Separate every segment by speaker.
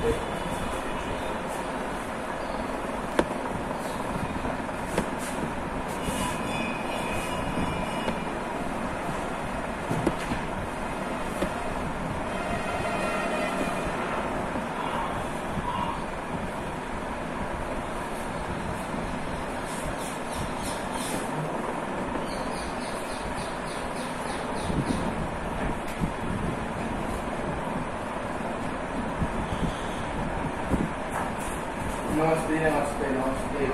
Speaker 1: नमस्ते। नमस्ते नमस्ते नमस्ते।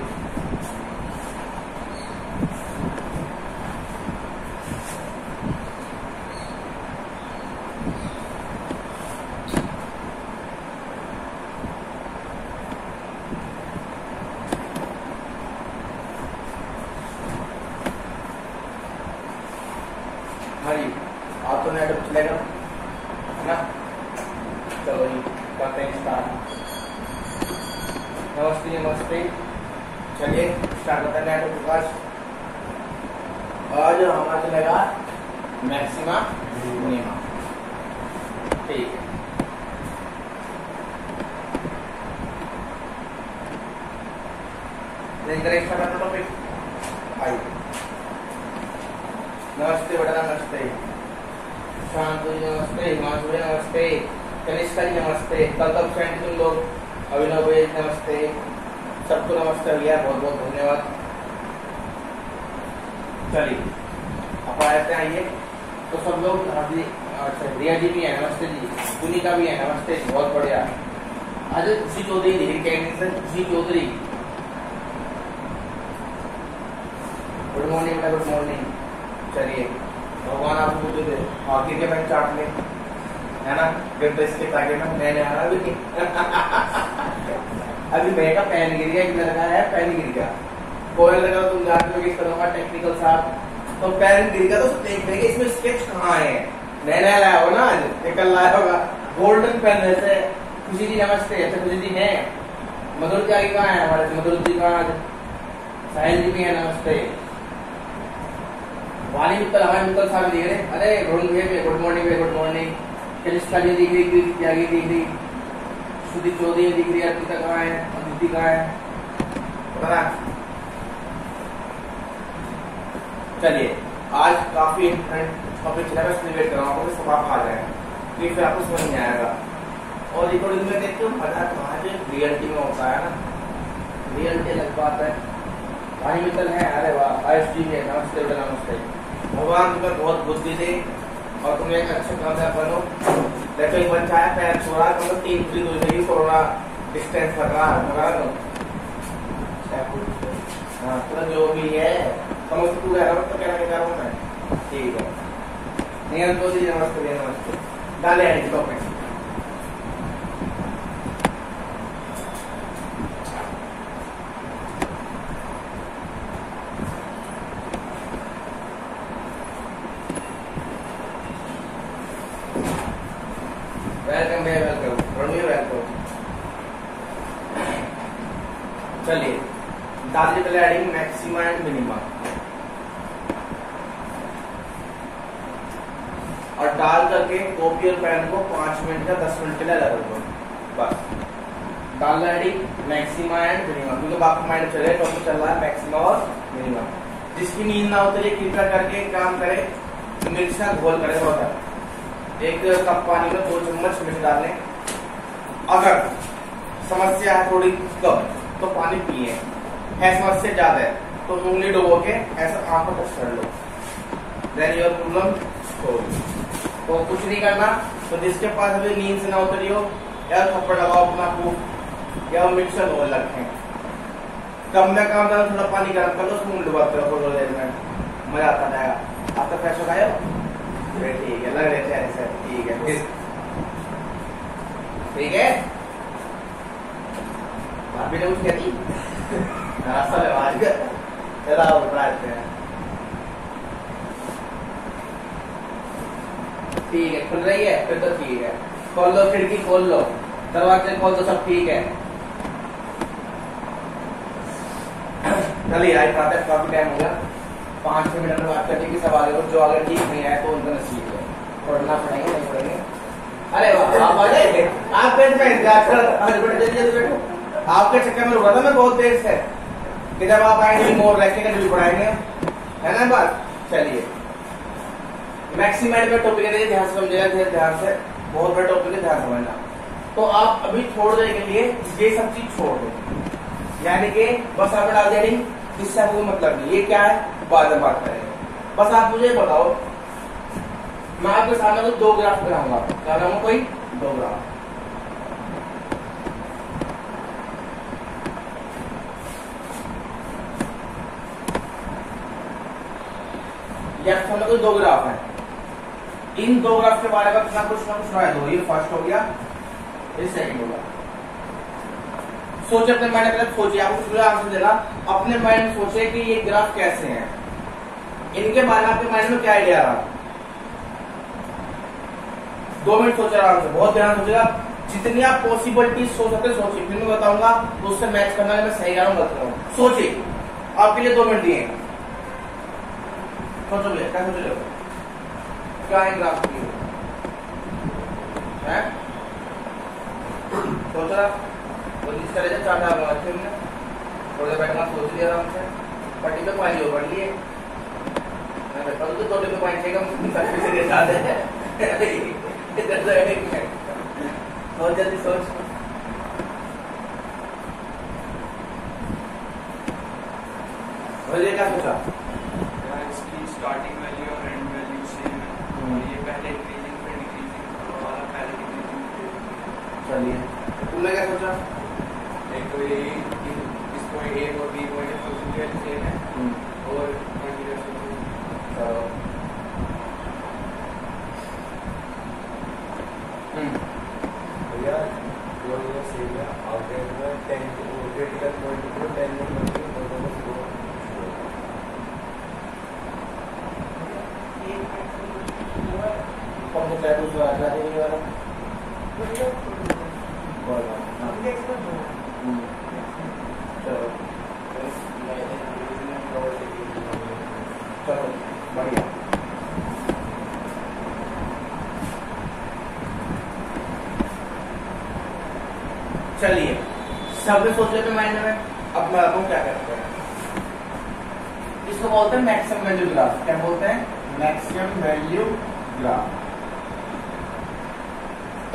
Speaker 1: हाँ जी, आप तो नेटवर्क चलेगा है ना। चलो जी करते हैं स्टार्ट। नमस्ते नमस्ते। चलिए स्टार्ट करते हैं नेटवर्क प्रकाश। आज हमारा चलेगा मैक्सिमा मिनिमा। ठीक है, टॉपिक आइए। नमस्ते बेटा नमस्ते। शांतु जी नमस्ते। हिमांशु जी नमस्ते। कनिष्का जी नमस्ते। कल तक फ्रेंड तुम लोग। अभिनव भाई नमस्ते। सबको नमस्ते भैया, बहुत बहुत धन्यवाद। चलिए अब आते हैं, आइए तो सब लोग। अच्छा रिया जी भी है, नमस्ते जी। पुनिका भी है, नमस्ते, बहुत बढ़िया। आज खुशी चौधरी लिखी कैंटीन से, खुशी चौधरी। गुड मॉर्निंग बेटा, गुड मॉर्निंग। चलिए भगवान आपको मुझे दे आखिर के बैंक चाट में है ना। फिर तो इसके ताकि ना मैंने आना भी अभी मैं का पैन गिर गया, एक लड़का है पैन गिर गया। कोई लगा तुम जानते हो किस तरह का टेक्निकल साहब, तो पैन गिर गया तो देख लेंगे इसमें स्केच कहाँ है। नया लाया हो ना, आज निकल लाया होगा गोल्डन पेन वैसे। खुशी जी नमस्ते। अच्छा खुशी जी है। मधुर जी आगे कहाँ है हमारे, मधुर जी कहाँ आज। साहिल जी भी है, नमस्ते। वाणी मित्तल, हमारे मित्तल साहब दिख रहे। अरे good morning, good morning. Kanishka ji दिख रही, आगे दिख रही, सुदीप चौधरी दिख रही, अर्पिता कहाँ है, अदिति कहाँ है, पता। चलिए आज काफी इंपॉर्टेंट टॉपिक चलेगा, इसलिए वेट कर रहा हूँ सब आप आ जाए, फिर आपको समझ नहीं आएगा। और रिकॉर्डिंग में देखते हो मजा कहाँ जो रियलिटी में होता है ना, रियलिटी अलग बात है। भाई मित्तल है, अरे वाह। आयुष जी है, नमस्ते बेटा नमस्ते। भगवान तुम्हें बहुत बुद्धि दे और तुम्हें एक अच्छे कामयाब बनो। देखो एक बच्चा है पैर छोड़ा तो 3 फीट दूर से कोरोना डिस्टेंस कर रहा है। हाँ तो जो भी है समझ तू है तो कहना क्या करूँ मैं। ठीक है, नियम तो जी नमस्ते नमस्ते। डाले हैं टॉपिक। वेलकम भैया, वेलकम रणवीर, वेलकम। चलिए दादी पहले एडिंग मैक्सिमा एंड मिनिमा, और डाल करके कॉपी और पेन को 5 मिनट या 10 मिनट के लिए लगा दो बस। डाल एडिंग मैक्सिमा एंड मिनिमा, क्योंकि आपको माइंड चले तो चल रहा है मैक्सिमा और मिनिमा। जिसकी नींद ना उतरे कृपया करके काम करे, मिर्च का घोल करे होता है। 1 कप पानी में 2 चम्मच मिर्च डालें। अगर समस्या है थोड़ी कम तो पानी पिए, है समस्या ज्यादा है तो उंगली डुबो के ऐसा आंखों टच कर लो, देन योर प्रॉब्लम सॉल्व। तो कुछ नहीं करना, तो जिसके पास अभी नींद से ना उतरी हो या थप्पड़ लगाओ अपना मुंह या मिक्सर घोल रखें। कम में काम करना, थोड़ा पानी गर्म कर लो, उसमें डुबाते रहो थोड़ी देर में, मजा आता जाएगा। आप तो फ्रेश हो गए हो, ठीक है, लग रहे थे ऐसे, ठीक है ठीक है। भाभी ने कुछ कहती रास्ता में आज चला हैं। ठीक है, खुल रही है फिर तो ठीक है। खोल लो खिड़की, खोल लो दरवाजे, खोल दो, सब ठीक है। चलिए आज काफी टाइम हो गया, 5-6 मिनट में बात करने की सवाल है। जो अगर ठीक नहीं आए तो उनका नसीब है, पढ़ना पड़ेंगे नहीं पढ़ेंगे। अरे वाह आप आ आप पेज में इंतजार कर जल्दी बैठो। आपके चक्कर में रुका था मैं बहुत देर से कि जब आप आएंगे मोर रखेंगे जब पढ़ाएंगे, है ना बात। चलिए मैक्सिमाइड में टॉपिक है, ध्यान से समझिएगा, ध्यान से, बहुत बड़ा टॉपिक है, ध्यान समझना। तो आप अभी थोड़ी देर के लिए ये सब चीज छोड़ दो, यानी कि बस आपने डाल दिया नहीं, इससे आपको मतलब नहीं, ये क्या है बाद में बात करेंगे। बस आप मुझे बताओ, मैं आपके सामने तो 2 ग्राफ बनाऊंगा, क्या बनाऊंगा, कोई 2 ग्राफ। या सामने कोई 2 ग्राफ है, इन 2 ग्राफ के बारे में कितना कुछ ना कुछ राय दो। ये फर्स्ट हो गया, ये सेकंड होगा। सोचे अपने माइंड में, पहले सोचिए, आपको कुछ आंसर देना, अपने माइंड में सोचे कि ये ग्राफ कैसे हैं, इनके बारे में आपके माइंड में क्या आइडिया रहा। 2 मिनट सोचे आराम से, बहुत ध्यान सोचेगा, जितनी आप पॉसिबिलिटी सोच सकते सोचिए, फिर मैं बताऊंगा तो उससे मैच करना है, मैं सही कह रहा हूँ गलत कर रहा हूँ। सोचिए, आपके लिए 2 मिनट दिए, सोचो भैया, क्या सोच रहे हो, क्या है ग्राफ की है, सोच रहा कोशिश करे, चार्ट आपने थोड़ी देर बैठना, सोच लिया आराम से, पट्टी पे पानी हो बढ़ लिए, मैं बैठा हूँ तो 2 पे पानी चाहिए, बहुत जल्दी सोच। क्या सोचा,
Speaker 2: इसकी स्टार्टिंग वैल्यू और एंड वैल्यू सेम है, और ये पहले इंक्रीजिंग फिर डिक्रीजिंग, और वाला पहले डिक्रीजिंग।
Speaker 1: चलिए तुमने क्या सोचा,
Speaker 2: एक तो ये इस पॉइंट ए और बी पॉइंट पोटेंशियल सेम है, और कंटीन्यूअस
Speaker 1: चलो
Speaker 3: भैया जो ये सेम है, आगे में 10 क्रिटिकल पॉइंट को 10 में
Speaker 1: चलो बढ़िया। चलिए सबने सोच लिया माइंड में, अब मैं आपको क्या करते हैं, इसको बोलते हैं मैक्सिमम वैल्यू ग्राफ। क्या बोलते हैं, मैक्सिमम वैल्यू ग्राफ।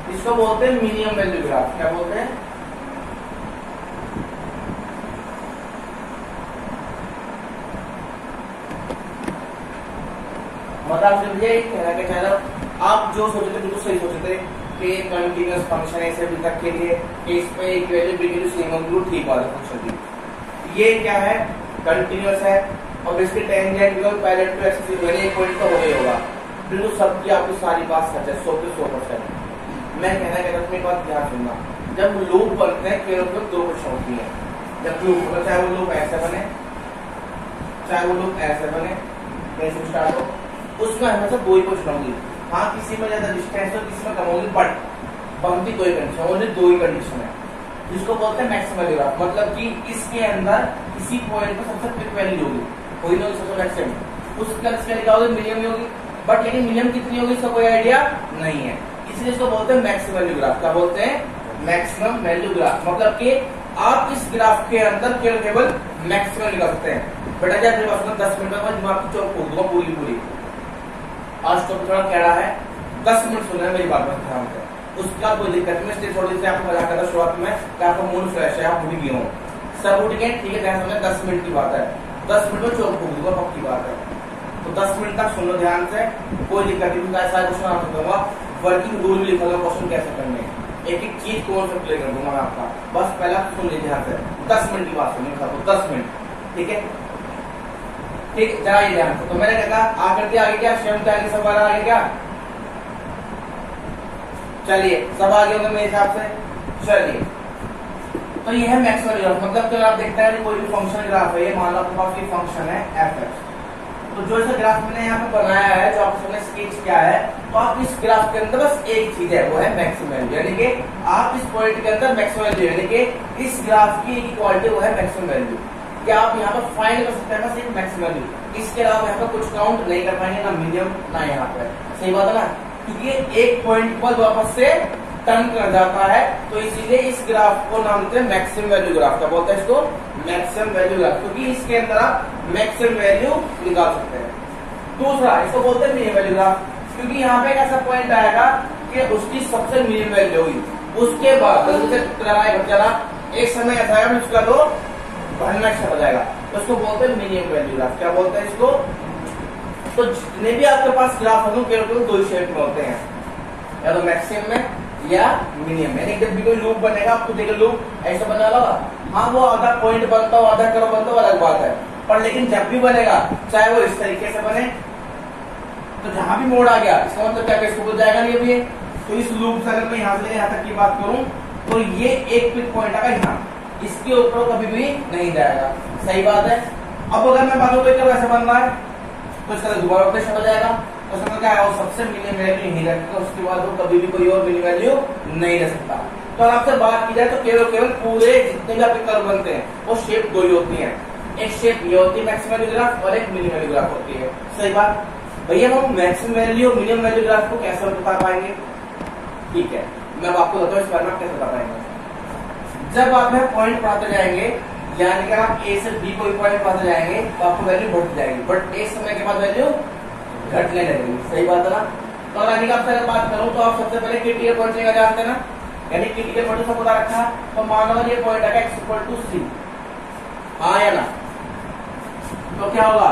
Speaker 1: इसको बोलते हैं मिनिमम वैल्यू ग्राफ। क्या बोलते हैं, मतलब समझिए, कहना क्या चाह रहा, आप जो सोचे थे बिल्कुल सही सोचे थे कि कंटीन्यूअस फंक्शन है इसे तक के लिए, कि इस पे एक वैल्यू बी वैल्यू सेम होगी, ठीक बात है फंक्शन की। ये क्या है, कंटीन्यूअस है, और इसके टेंजेंट को पैरेलल टू एक्सिस यानी एक पॉइंट तो हो गई होगा, बिल्कुल सबकी आपकी सारी बात सच है, 100 पे 100%। मैं कहना चाहता हूँ, एक बात ध्यान सुनना, जब लूप बनते हैं केवल 2 क्वेश्चन होती है। जब लूप होगा, चाहे वो लूप ऐसे बने, चाहे वो लूप ऐसे बने, कैसे स्टार्ट हो, उसमें हमेशा 2 ही क्वेश्चन होंगी। हाँ, किसी में ज्यादा डिस्टेंस हो, किसी में कम होगी, बट बनती कोई कंडीशन, ओनली 2 ही कंडीशन है, जिसको बोलते हैं मैक्सिमम ग्राफ। मतलब कि इसके अंदर किसी पॉइंट पर सबसे क्विक वैल्यू होगी, कोई ना सबसे मैक्सिमम, उसके अंदर क्या होगी, मिनिमम होगी, बट लेकिन मिनिमम कितनी होगी इसका कोई आइडिया नहीं है, इसलिए इसको बोलते हैं मैक्सिमम वैल्यू ग्राफ। क्या बोलते हैं, मैक्सिमम वैल्यू ग्राफ। मतलब कि आप इस ग्राफ के अंदर केवल मैक्सिमम निकाल सकते हैं। बेटा जब 10 मिनट में दिमाग की चौक खोल दूंगा पूरी। आज तो थोड़ा टेढ़ा है, 10 मिनट सुन रहे मेरी बात में ध्यान से, उसका कोई दिक्कत नहीं। इसलिए थोड़ी सी आपको मजा करता शुरुआत में कि आपका मूड फ्रेश है, आप उठ गए हो, सब उठ गए, ठीक है, ध्यान समझे, 10 मिनट की बात है, 10 मिनट में चौक खोल दूंगा, पक्की बात है। तो 10 मिनट तक सुनो ध्यान से, कोई दिक्कत नहीं, ऐसा क्वेश्चन आंसर दूंगा, वर्किंग रूल भी लिखा होगा क्वेश्चन कैसे करने, एक चीज कौन सा प्ले कर दूंगा मैं आपका, बस पहला सुन लीजिए ध्यान से, 10 मिनट की बात सुनिए, 10 मिनट, ठीक है, ठीक, जरा ये ध्यान से। तो मैंने कहा आकृति आगे क्या, स्वयं आगे सब आगे क्या, चलिए सब आगे होंगे मेरे हिसाब से। चलिए तो ये है मैक्सिमम ग्राफ। मतलब कि आप देखते हैं कोई भी फंक्शन ग्राफ है, ये मान लो आपके पास ये फंक्शन है f(x), तो जो इस ग्राफ मैंने यहाँ पे बनाया है, जो आपने स्केच किया है, तो आप इस ग्राफ के अंदर बस एक चीज है, वो है मैक्सिमम वैल्यू, यानी कि आप इस पॉइंट के अंदर मैक्सिमम वैल्यू, यानी कि इस ग्राफ की इक्वालिटी वो है मैक्सिमम वैल्यू। क्या आप यहाँ पर फाइंड कर सकते हैं बस एक मैक्सिमम वैल्यू, इसके अलावा यहाँ पर कुछ काउंट नहीं कर पाएंगे, ना मीडियम ना यहाँ पे, सही बात है ना, क्योंकि एक पॉइंट पर वापस से टर्न कर जाता है, तो इसीलिए इस ग्राफ को नाम देते हैं मैक्सिमम वैल्यू ग्राफ। क्या बोलते हैं इसको? मैक्सिमम वैल्यू ग्राफ, क्योंकि इसके अंदर आप मैक्सिमम वैल्यू निकाल सकते हैं। दूसरा इसको बोलते हैं मिनिमम वैल्यू ग्राफ, क्योंकि यहाँ पे एक ऐसा पॉइंट आएगा कि उसकी सबसे मिनिमम वैल्यू होगी, उसके बाद एक समय ऐसा है उसका तो बढ़ना स्टार्ट हो जाएगा, तो उसको बोलते हैं मिनिमम वैल्यू ग्राफ। क्या बोलते हैं इसको? तो जितने भी आपके पास ग्राफ होंगे केवल दो शेप में होते हैं, या तो मैक्सिमम में या मिनिमम। यानी जब भी कोई लूप बनेगा, आपको देखो लूप ऐसा बना होगा, हाँ वो आधा पॉइंट बनता हो, आधा कर्व बनता हो, अलग बात है, पर लेकिन जब भी बनेगा चाहे वो इस तरीके से बने, तो जहां भी मोड़ आ गया इसका मतलब क्या इसको बोल जाएगा नहीं अभी। तो इस लूप से अगर मैं यहाँ से यहाँ तक की बात करूं तो ये एक पिक पॉइंट आएगा यहाँ, इसके ऊपर कभी भी नहीं जाएगा। सही बात है। अब अगर मैं बातों को वैसे बन रहा है तो इसका दोबारा ऑपरेशन हो जाएगा, तो समझ क्या है, सबसे मिनिमम वैल्यू नहीं रखेगा, उसके बाद वो कभी भी कोई और मिनिमम वैल्यू नहीं रख सकता। तो अगर आपसे बात की जाए तो केवल पूरे जितने भी आपके कर्व बनते हैं वो शेप दो ही होती है, एक शेप ये होती है मैक्सिमम वैल्यू ग्राफ और एक मिनिमम वैल्यू ग्राफ होती है। सही बात। भैया हम मैक्सिमम वैल्यू और मिनिमम वैल्यू ग्राफ को कैसे बता पाएंगे? ठीक है, मैं आपको बताऊँ इस बारे में कैसे बता पाएंगे। जब आप यहाँ पॉइंट पढ़ाते जाएंगे, यानी कि आप ए से बी कोई पॉइंट पढ़ाते जाएंगे तो आपको वैल्यू बढ़ती जाएगी, बट एक समय के बाद वैल्यू घटने लगेगी। सही बात है ना। तो यानी कि आपसे अगर बात करूं तो आप सबसे पहले क्रिटिकल पॉइंट लेकर जानते हैं ना, यानी क्रिटिकल पॉइंट सब बता रखा है। तो मान लो ये पॉइंट है x = c, हाँ या ना, तो क्या होगा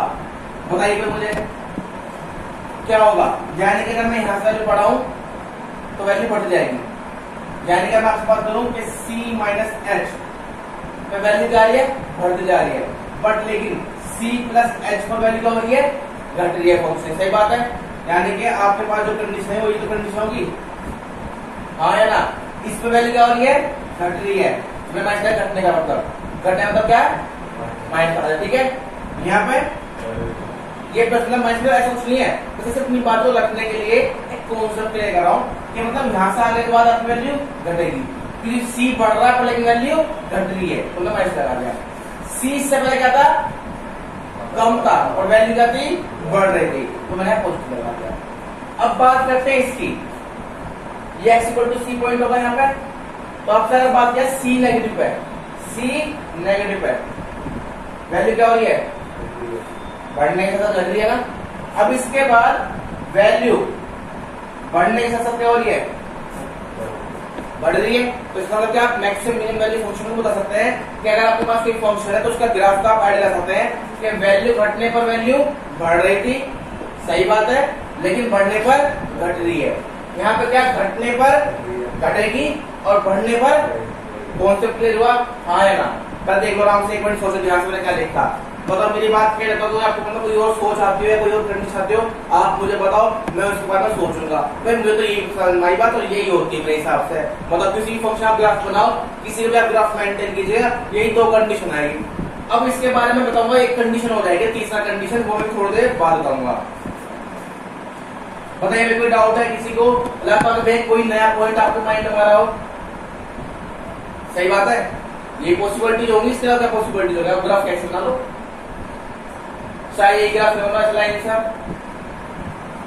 Speaker 1: बताइए मुझे, क्या होगा? यानी कि अगर मैं यहां से वैल्यू बढ़ाऊं तो वैल्यू बढ़ जाएगी। यानी कि मैं आपसे बात करूं कि c - h पे वैल्यू क्या आ रही है? बढ़ती जा रही है, बट लेकिन c + h पर वैल्यू क्या हो रही है? घट रही है फंक्शन। सही बात है। यानी कि आपके पास जो कंडीशन है वही तो कंडीशन होगी, हाँ या ना। इस पे वैल्यू क्या हो रही है? घट रही है। मैं माइनस घटने का मतलब क्या है? माइनस। ठीक है, यहाँ पे ये प्रश्न माइनस ऐसा कुछ नहीं है, बस सिर्फ अपनी बात को रखने के लिए एक कॉन्सेप्ट क्लियर कर रहा हूँ कि मतलब यहाँ से आने के बाद आपकी वैल्यू घटेगी, क्योंकि सी बढ़ रहा है पर लेकिन वैल्यू घट रही है, तो मैं माइनस लगा दिया। सी से पहले क्या था? कम था और वैल्यू क्या थी? बढ़ रही थी, तो मैंने पॉजिटिव लगा दिया। अब बात करते हैं इसकी, ये x = c पॉइंट होगा यहाँ पे, तो आपसे अगर बात किया c नेगेटिव है, c नेगेटिव है, वैल्यू क्या हो रही है? बढ़ने के साथ घट रही है ना। अब इसके बाद वैल्यू बढ़ने के साथ क्या हो रही है? बढ़ रही है। तो इसका मतलब क्या? आप मैक्सिमम मिनिमम वैल्यू फंक्शन को बता सकते हैं कि अगर आपके पास कोई फंक्शन है तो उसका ग्राफ का आप आइडिया लगा सकते हैं कि वैल्यू घटने पर वैल्यू बढ़ रही थी, सही बात है, लेकिन बढ़ने पर घट रही है। यहाँ पे क्या? घटने पर घटेगी और बढ़ने पर कॉन्सेप्ट क्लियर हुआ, हाँ या ना? कल देख लो आराम से, एक मिनट सोचो ध्यान से मैंने क्या लिखा। मतलब मेरी बात कह लेता हूँ, आपको मतलब कोई और सोच आती है, कोई और कंडीशन आती हो, आप मुझे बताओ, मैं उसके बारे में सोचूंगा। भाई मुझे तो यही माई बात और यही होती है मेरे हिसाब से। मतलब किसी फंक्शन आप ग्राफ बनाओ, किसी भी आप ग्राफ मेंटेन कीजिएगा, यही दो कंडीशन आएगी। अब इसके बारे में बताऊंगा, एक कंडीशन हो जाएगी, तीसरा कंडीशन वो मैं थोड़ी देर बाद बताऊंगा। बताइए कोई डाउट है किसी को? लगभग कोई नया पॉइंट आपके माइंड में आ रहा हो? सही बात है, ये पॉसिबिलिटीज होंगी, इसके अलावा क्या पॉसिबिलिटीज होगा? ग्राफ कैसे बना लो, चाहे ये ग्राफ लंबा चलाएंगे सर,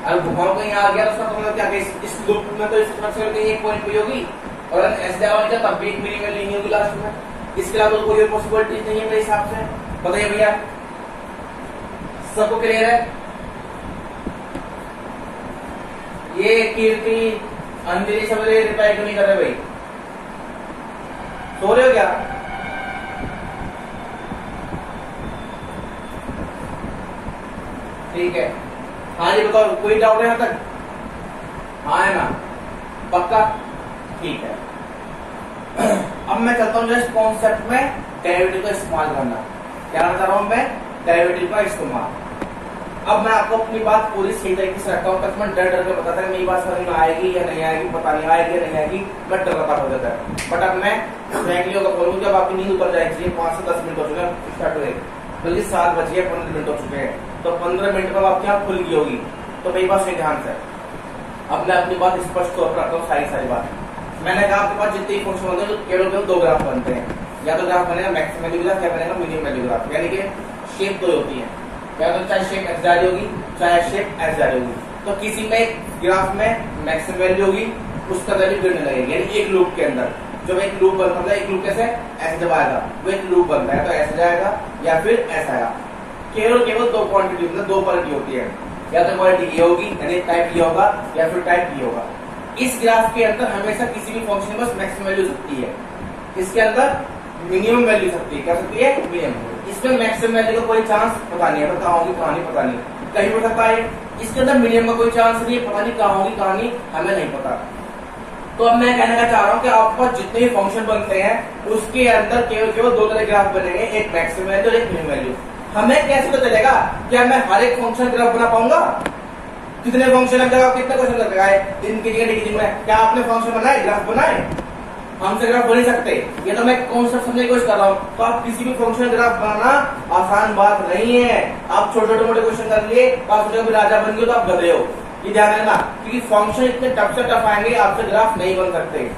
Speaker 1: अगर घुमाओ कहीं आ गया तो उसका मतलब क्या? इस लूप में तो इस स्ट्रक्चर कहीं एक पॉइंट पे होगी, और ऐसे जाओगे तब भी एक मिनिमम नहीं होगी लास्ट में। इसके अलावा तो कोई और पॉसिबिलिटीज नहीं है मेरे हिसाब से। बताइए भैया, सबको क्लियर है? ये कीर्ति अंजलि सवेरे रिप्लाई क्यों नहीं कर रहे भाई? सो रहे हो क्या? ठीक है, हाँ जी बताओ, कोई डाउट है यहाँ तक? हाँ है ना, पक्का? ठीक है। अब मैं चलता हूँ इस कॉन्सेप्ट में डेरिवेटिव का इस्तेमाल करना। क्या करना चाह रहा हूँ मैं? डेरिवेटिव का इस्तेमाल। अब मैं आपको अपनी बात पूरी सही तरीके से रखता हूँ, तक मैं डर के बताता है मेरी बात समझ में आएगी या नहीं आएगी, पता नहीं आएगी या नहीं आएगी, मैं डर रहा हो जाता है। बट अब मैं फ्रैंकली अगर बोलूँ, जब आपकी नींद उतर जाएगी, 5 से 10 मिनट हो चुके हैं स्टार्ट हुए, बल्कि 7 बजे 15 मिनट हो चुके हैं, तो 15 मिनट में आपकी आँख खुल गई होगी। तो मेरी बात से ध्यान से अब मैं अपनी बात स्पष्ट तौर पर रखता हूँ, सारी बात। मैंने कहा आपके पास जितने फंक्शन होते हैं केवल 2 ग्राफ बनते हैं, या तो ग्राफ बनेगा मैक्सिमम वैल्यू ग्राफ या बनेगा मिनिमम वैल्यू ग्राफ, यानी कि शेप 2 होती है, या तो चाहे शेप एक्स जा रही होगी चाहे शेप एक्स जा रही होगी। तो किसी में ग्राफ में मैक्सिमम वैल्यू होगी उसका वैल्यू गिरने लगेगी, यानी एक लूप के अंदर जब एक लूप बनता है, एक लूप कैसे ऐसे जब आएगा वो एक लूप बनता है तो ऐसे जाएगा या फिर ऐसा आएगा। केवल दो क्वांटिटी मतलब दो क्वालिटी होती है, या तो क्वालिटी ये होगी यानी टाइप ये होगा या फिर टाइप ये होगा। इस ग्राफ के अंदर हमेशा किसी भी फंक्शन में बस मैक्सिमम वैल्यू सकती है, इसके अंदर मिनिमम वैल्यू सकती है, क्या सकती है मिनिमम। इसमें मैक्सिमम वैल्यू का कोई चांस पता नहीं है, कहाँ होगी कहाँ नहीं पता नहीं, कहीं हो सकता है। इसके अंदर मिनिमम का कोई चांस नहीं है, पता नहीं कहाँ होगी कहाँ नहीं, हमें नहीं पता। तो अब मैं कहने का चाह रहा हूँ कि आपके पास जितने भी फंक्शन बनते हैं उसके अंदर केवल दो तरह के ग्राफ बनेंगे, एक मैक्सिमम वैल्यू और एक मिनिमम वैल्यू। हमें कैसे पता चलेगा? क्या मैं हर एक फंक्शन ग्राफ बना पाऊंगा? कितने फंक्शन लगेगा, कितने क्वेश्चन लगेगा, दिन की जगह डिग्री में क्या आपने फंक्शन बनाए, ग्राफ बनाए? हमसे ग्राफ बन नहीं सकते। ये तो मैं कॉन्सेप्ट समझने की कोशिश कर रहा हूँ। तो आप किसी भी फंक्शन ग्राफ बनाना आसान बात नहीं है। आप छोटे छोटे मोटे क्वेश्चन कर लिए, आप सोचो राजा बन गए तो आप गधे हो, ये ध्यान रखना, क्योंकि फंक्शन इतने टफ से टफ आएंगे आपसे ग्राफ नहीं बन सकते।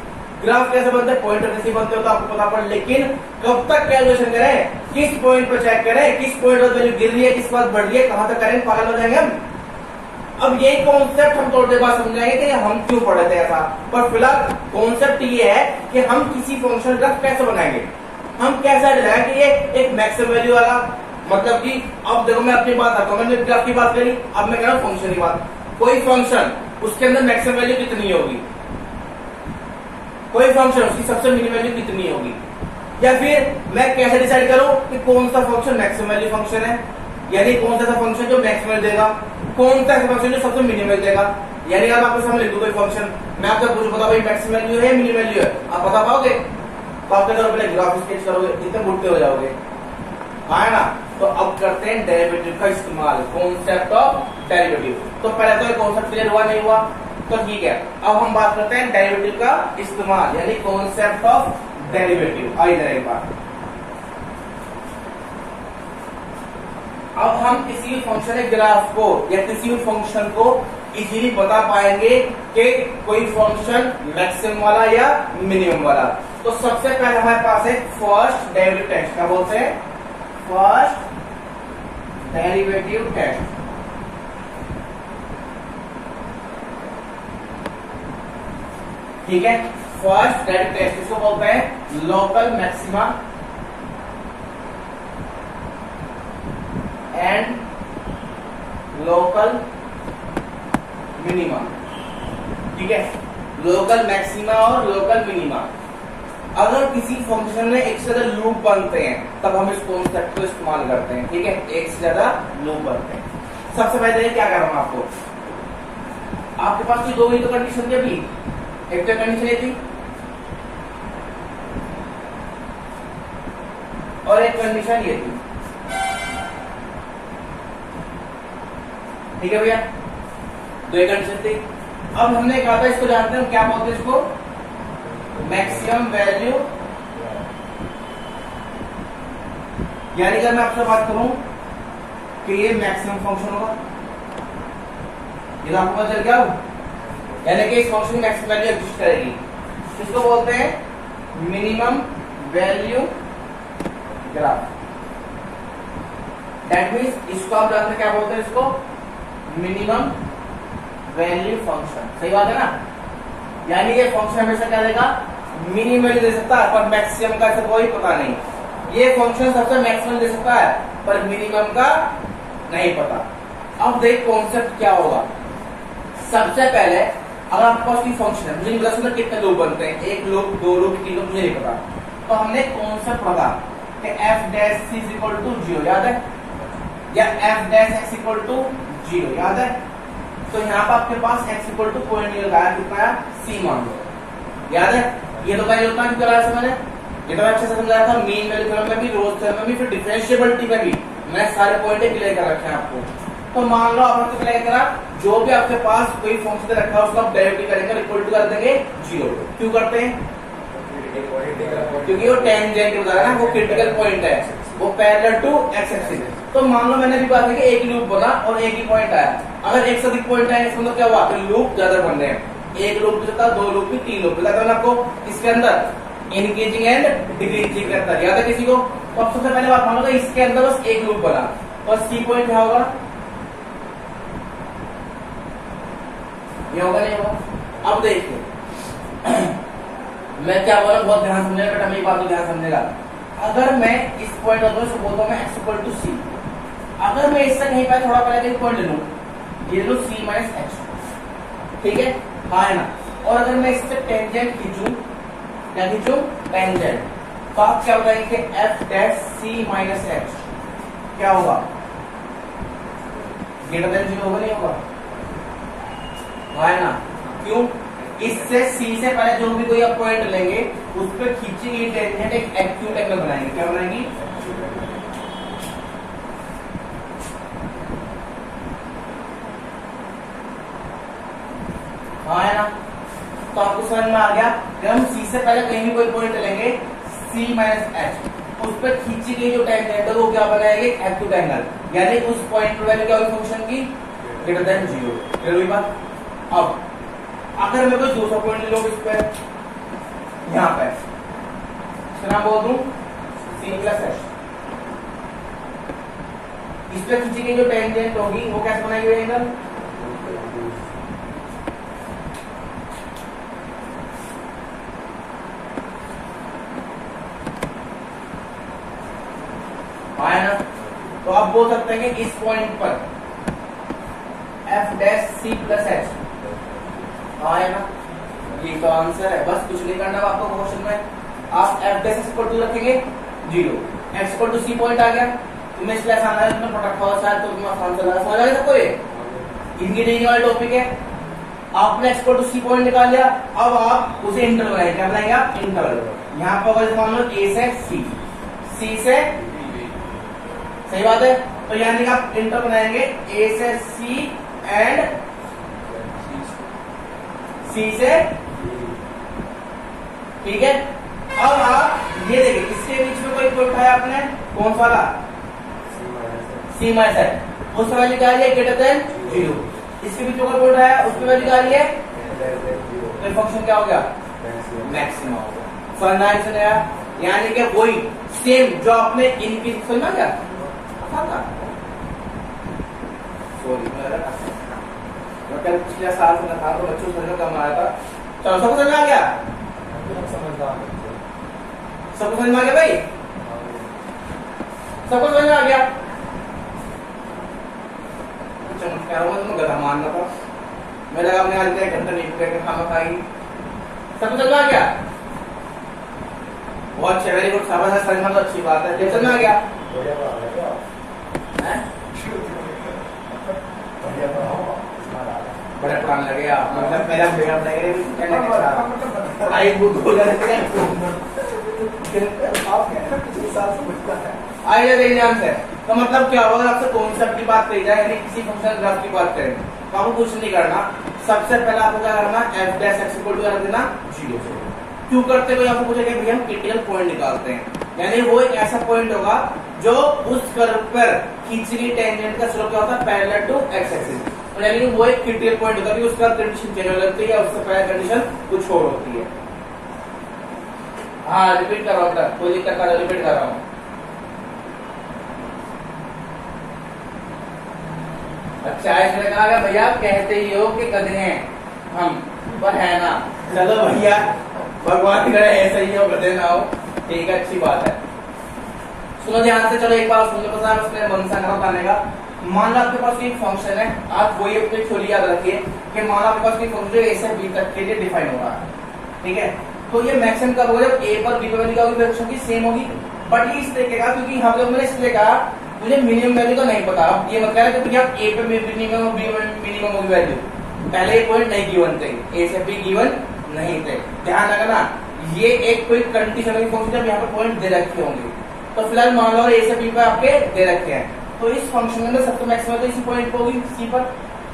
Speaker 1: ग्राफ कैसे बनते हैं, पॉइंटर कैसे बनते हो तो आपको पता पड़, लेकिन कब तक कैलकुलेशन करें, किस पॉइंट पर चेक करें, किस पॉइंट पर वैल्यू गिर रही है, किस बात बढ़ रही है, कहां तक करें, पागल हो जाएंगे हम। अब ये कॉन्सेप्ट हम थोड़ी देर बाद समझाएंगे कि हम क्यों पढ़े थे ऐसा, पर फिलहाल कॉन्सेप्ट ये है कि हम किसी फंक्शन ग्राफ कैसे बनाएंगे, हम कैसे डिजाइन कि ये एक मैक्सिमम वैल्यू वाला, मतलब कि अब देखो मैं अपनी बात आता हूँ, मैंने ग्राफ की बात करी, अब मैं कह रहा हूँ फंक्शन की बात। कोई फंक्शन उसके अंदर मैक्सिमम वैल्यू कितनी होगी, कोई फंक्शन उसकी सबसे मिनिमम वैल्यू कितनी होगी, या फिर मैं कैसे डिसाइड करूं कि कौन सा फंक्शन मैक्सिमम वैल्यू फंक्शन है, यानी कौन सा फंक्शन जो मैक्सिमम वैल्यू देगा, कौन सा फंक्शन जो सबसे मिनिमम वैल्यू देगा। यानी अब आपको सामने लिख दूं कोई फंक्शन, मैं आपसे पूछूं बता भाई मैक्सिमम वैल्यू है मिनिमम वैल्यू है, आप बता पाओगे? तो आप क्या करोगे, ग्राफ स्केच करोगे, इतने बुढ़े हो जाओगे, है ना। तो अब करते हैं डेरिवेटिव का इस्तेमाल, कॉन्सेप्ट ऑफ डेरिवेटिव। तो पहले तो कॉन्सेप्ट क्लियर हुआ नहीं हुआ, तो ठीक है। अब हम बात करते हैं डेरिवेटिव का इस्तेमाल, यानी कॉन्सेप्ट ऑफ डेरिवेटिव। आइए एक बार, अब हम किसी भी फंक्शन ग्राफ को या किसी भी फंक्शन को इजीली बता पाएंगे कि कोई फंक्शन मैक्सिमम वाला या मिनिमम वाला। तो सबसे पहले हमारे पास है फर्स्ट डेरिवेटिव टेस्ट, क्या बोलते हैं, फर्स्ट डेरिवेटिव टेस्ट। ठीक है, फर्स्ट डेरिवेटिव टेस्ट इसको बोलते हैं local maxima and local minima. ठीक है, लोकल मैक्सिमा और लोकल मिनिमा। अगर किसी फंक्शन में एक से ज्यादा लूप बनते हैं तब हम इस कॉन्सेप्ट को इस्तेमाल करते हैं। ठीक है, एक से ज्यादा लूप बनते हैं। सबसे पहले क्या कर रहा हूं आपको, आपके पास कोई दो ही तो कंडीशन थी अभी, एक तो कंडीशन ये थी और एक कंडीशन ये थी। ठीक है भैया, दो कंडीशन थी। अब हमने कहा था इसको जानते हैं क्या बोलते हैं, इसको मैक्सिमम वैल्यू, यानी अगर मैं आपसे बात करूं कि ये मैक्सिमम फंक्शन होगा, ये आपको पता चल गया, यानी कि इस फंक्शन की मैक्सिमम वैल्यू एग्जिस्ट करेगी। इसको बोलते हैं minimum value graph. That means इसको आप जानते क्या बोलते हैं, इसको मिनिमम वैल्यू फंक्शन। सही बात है ना, यानी ये फंक्शन हमेशा क्या देगा, मिनिमम वैल्यू दे सकता है पर मैक्सिमम का ऐसा कोई पता नहीं। ये फंक्शन सबसे मैक्सिमम दे सकता है पर मिनिमम का नहीं पता। अब देख कॉन्सेप्ट क्या होगा। सबसे पहले अगर आपके पास कोई फंक्शन है, मुझे नहीं पता कितने लूप बनते हैं, एक लूप, दो लूप, तीन लूप, मुझे नहीं पता, तो हमने कॉन्सेप्ट पढ़ा कि f dash c equal to 0, याद है, या f dash x equal to 0, याद है। तो यहाँ पर आपके पास x इक्वल टू कोई नहीं लगाया, कितना c मान लो, याद है। ये तो पहले उतना क्यों कराया मैंने, ये तो अच्छे से समझाया था, मीन वैल्यू थ्योरम में भी, रोल्स थ्योरम में भी, फिर डिफरेंशिएबिलिटी में भी मैंने सारे पॉइंट क्लियर कर रखे हैं आपको। तो मान लो आपने क्लियर करा, जो भी आपके पास कोई फंक्शन रखा है उसको आप डेरिवेटिव करेंगे, इक्वल टू कर देंगे 0। क्यों करते हैं, क्योंकि वो टेंजेंट बता रहा है, वो क्रिटिकल पॉइंट है, वो पैरेलल टू एक्स एक्सिस। तो मान लो मैंने भी बात की एक लूप बना और एक ही पॉइंट आया, अगर एक से अधिक पॉइंट आए इसका मतलब क्या हुआ, तो लूप ज्यादा बन रहे हैं, एक लूप भी चलता, दो लूप भी, तीन लूप भी। लगता है आपको इसके अंदर इंक्रीजिंग एंड डिक्रीजिंग के अंदर, याद है किसी को। तो अब सबसे पहले बात मान लो इसके अंदर बस एक लूप बना और सी पॉइंट क्या होगा, ये होगा नहीं होगा। अब देखिए मैं क्या बोला, बहुत ध्यान समझेगा बेटा, मेरी बात को ध्यान समझेगा। अगर मैं इस पॉइंट को बोलता हूँ मैं x इक्वल टू सी, अगर मैं इससे कहीं पर थोड़ा पहले कहीं पॉइंट ले लूँ, ये लो c माइनस एक्स, ठीक है, हाँ है ना। और अगर मैं इससे टेंजेंट खींचूं, क्या खींचूं, टेंजेंट, तो आप क्या बताएंगे, F dash c minus x क्या होगा, ग्रेटर देन 0 होगा, नहीं होगा, है ना। क्यों, इससे सी से पहले जो भी कोई आप पॉइंट लेंगे उस पर खींचेंगे टेंजेंट, एक एक्यूट एंगल बनाएंगे, क्या बनाएंगे, हाँ है ना। तो आपको समझ में आ गया, जब हम सी से पहले कहीं भी कोई पॉइंट लेंगे सी माइनस एच, उस पर खींची गई जो टेंजेंट है वो क्या बनाएगी, एक्यूट एंगल, यानी उस पॉइंट पर वैल्यू क्या होगी फंक्शन की, ग्रेटर देन 0। क्लियर हुई बात। अब अगर मैं कोई दूसरा पॉइंट ले लूं इस पे, यहाँ पे इसका नाम बोल दूं सी प्लस एच, इस पे खींची गई जो टेंजेंट होगी वो कैसे बनाएगी एंगल, है ना। तो आप बोल सकते हैं कि इस पॉइंट पर f dash c plus h, है ना, ये तो आंसर है, बस कुछ नहीं करना आपको क्वेश्चन में। आप एफ डैश इक्वल टू रखेंगे 0, x equal to c point आ गया, तुम्हें इसलिए आसान है, तुमने फटाफट हुआ शायद तो तुम्हें आसान चला, समझ आ गया सबको, ये इंजीनियरिंग वाला टॉपिक है। आपने x equal to c point निकाल लिया, अब आप उसे इंटरवल बनाएंगे, क्या बनाएंगे आप, इंटरवल। यहाँ पर अगर मान लो ए से सी, सी से, सही बात है, तो यानी कि आप इंटर बनाएंगे ए से सी एंड सी से, ठीक है। अब आप ये देखिए, इसके बीच में कोई पॉइंट उठाया आपने, कौन सा वाला, सी माइनस है, उस वैल्यू क्या है, ग्रेटर देन 0। इसके बीच में कोई पॉइंट उठाया, उसकी वैल्यू क्या है, तो फंक्शन क्या हो गया, मैक्सिमम हो गया। समझना है, सुना, यानी कि वही सेम जो आपने इनकी, समझना क्या, कल पिछले साल से था तो बच्चों समझ कम आया था। चलो सबको समझ में आ गया, सबको समझ में आ गया भाई, सबको समझ में आ गया। चमत्कार हुआ, तुम्हें गधा मारना था, मैं लगा अपने आज एक घंटा नहीं करके खाना खाई, सबको समझ में आ गया, बहुत अच्छा, वेरी गुड, शाबाश, समझना तो अच्छी बात है, समझ में आ गया। बड़े पुराने लगे आप, मतलब मेरा बेगम लगे आई ध्यान से। तो मतलब क्या होगा, आपसे कॉन्सेप्ट की बात करी जाए, यानी किसी फंक्शन ग्राफ की बात करें तो आपको कुछ नहीं करना, सबसे पहले आपको क्या करना, f dash x equal to कर देना 0। क्यों करते हुए आपको पूछेगा भैया हम क्रिटिकल पॉइंट निकालते हैं, यानी वो एक ऐसा पॉइंट होगा जो उस कर्व पर खींची गई टेंजेंट का स्लोप क्या होता है, पैरेलल टू एक्स एक्सिस, यानी वो एक क्रिटिकल पॉइंट होता है, उसका कंडीशन चेंज हो जाती है, उससे पहले कंडीशन कुछ और होती है। हाँ रिपीट कर रहा हूँ, कोई दिक्कत नहीं, रिपीट कर रहा हूँ। अच्छा इसने कहा भैया कहते ही हो कि गधे हैं हम, पर है ना, चलो भैया भगवान करे ऐसा ही हो, गधे ना हो, ठीक है, अच्छी बात है। सुनो ध्यान से, चलो एक बार सुन लो, पता है उसने मन सा बताने का। मान लो आपके पास एक फंक्शन है, आप वही अपनी थोड़ी याद रखिए कि मान लो आपके पास एक फंक्शन ए से बी तक के लिए डिफाइन हो रहा है, ठीक है। तो ये मैक्सिमम कब होगा, जब ए पर बी पर वैल्यू क्या होगी, फंक्शन की सेम होगी, बट ये इस तरीके का, क्योंकि हम लोग मैंने इसलिए कहा मुझे मिनिमम वैल्यू का नहीं पता, अब ये मत कह रहे कि आप ए पे मिनिमम और बी मिनिमम होगी वैल्यू, पहले ये पॉइंट नहीं गिवन थे, ए से बी गिवन नहीं थे, ध्यान रखना, ये एक कोई कंडीशन फंक्शन जब यहाँ पर पॉइंट दे रखे होंगे, तो फिलहाल मान लो ए से बी पर आपके दे रखे हैं, तो इस फंक्शन के अंदर सबसे मैक्सिमम तो इसी पॉइंट पर होगी, सी पर।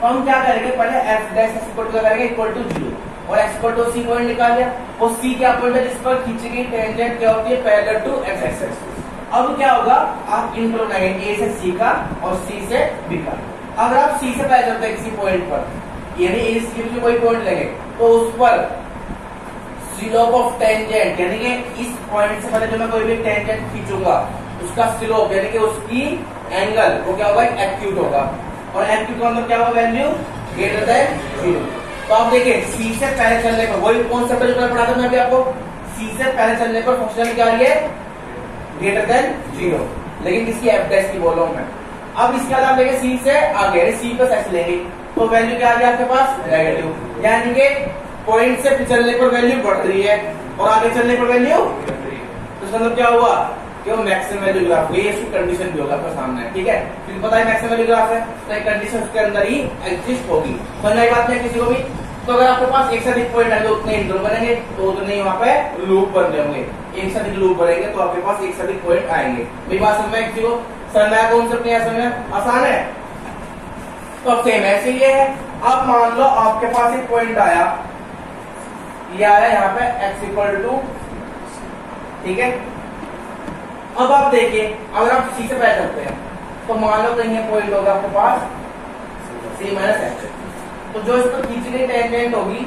Speaker 1: तो हम क्या करेंगे, पहले एफ डैश इक्वल टू करेंगे इक्वल टू 0 और x equal to c point निकाल लिया, और सी क्या पॉइंट है जिस पर खींची गई टेंजेंट क्या होती है, पैरेलल टू एक्स एक्सिस। अब क्या होगा, आप इंटरवल बनाएंगे ए से सी का और सी से बी का। अगर आप सी से पहले चलते हैं किसी पॉइंट पर, यानी ए सी में कोई पॉइंट लेंगे तो उस पर स्लोप ऑफ टेंजेंट, यानी कि इस पॉइंट से पहले जो मैं कोई भी टेंजेंट खींचूंगा उसका स्लोप यानी कि उसकी एंगल वो क्या होगा, एक्यूट होगा, और एक्यूट का मतलब क्या होगा, वैल्यू ग्रेटर देन 0। तो आप देखिए सी से पहले चलने पर वही कॉन्सेप्ट जो मैंने पढ़ा था मैं अभी आपको, सी से पहले चलने पर फंक्शन क्या आ रही है ग्रेटर देन 0, लेकिन किसकी एफ डैश की बोल रहा हूं मैं। अब इसके बाद आप लेंगे सी से आगे यानी सी प्लस एच लेंगे तो वैल्यू क्या आ गई आपके पास नेगेटिव, यानी कि पॉइंट से चलने पर वैल्यू बढ़ रही है और आगे चलने पर वैल्यू, तो मतलब क्या हुआ कि वो मैक्सिमम वैल्यू ग्राफ हुई, इसकी कंडीशन भी होगा आपके सामने, ठीक है। फिर पता है मैक्सिमम वैल्यू ग्राफ है तो एक कंडीशन उसके अंदर ही एग्जिस्ट होगी, समझ आई बात नहीं किसी को भी। तो अगर आपके पास एक से अधिक पॉइंट है तो उतने इंटरवल बनेंगे, तो उतने ही वहां पे लूप बन रहे होंगे, एक से अधिक लूप बनेंगे तो आपके पास एक से अधिक पॉइंट आएंगे। मेरी बात समझ में किसी को, समझ में आया कॉन्सेप्ट नहीं समझ में आसान है। तो अब सेम ऐसे ये है, अब मान लो आपके पास एक पॉइंट आया, ये आया यहाँ पे x इक्वल टू, ठीक है। अब आप देखिए अगर आप सी से पहले चलते हैं तो मान लो कहीं पॉइंट होगा आपके पास सी माइनस एच, तो जो इस पर खींची गई टेंजेंट होगी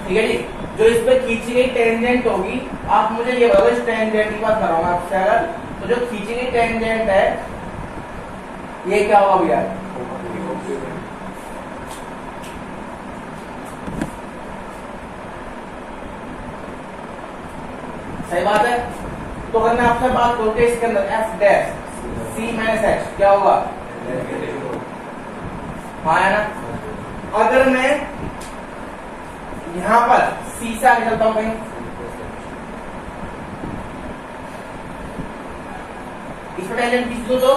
Speaker 1: ठीक है जी, जो इस पे खींची गई टेंजेंट होगी, आप मुझे ये बताओ इस टेंजेंट की बात कर रहा हूं आपसे, अगर तो जो खींची गई टेंजेंट है ये क्या होगा भैया, सही बात है। तो अगर मैं आपसे बात करूं कि इसके अंदर F dash c minus H क्या होगा, हाँ है ना। अगर मैं यहां पर सी से आगे चलता हूं कहीं, इस पर टेंजेंट खींच दो तो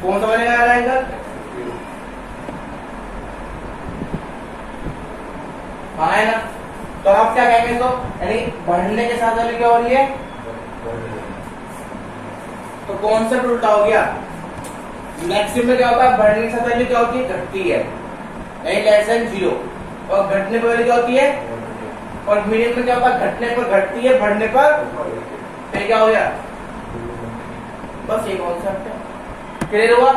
Speaker 1: कौन सा बनेगा एंगल, हाँ है ना। तो आप क्या कहेंगे, तो यानी बढ़ने के साथ वाली क्या हो रही है, तो कॉन्सेप्ट उल्टा हो गया। मैक्सिमम में क्या होता है, बढ़ने के साथ वैल्यू क्या होती है, घटती है, नहीं लेस देन 0, और घटने पर वैल्यू क्या होती है, और मिनिमम में क्या होता है, घटने पर घटती है, बढ़ने पर फिर क्या हो गया, बस ये कॉन्सेप्ट है। क्लियर हुआ,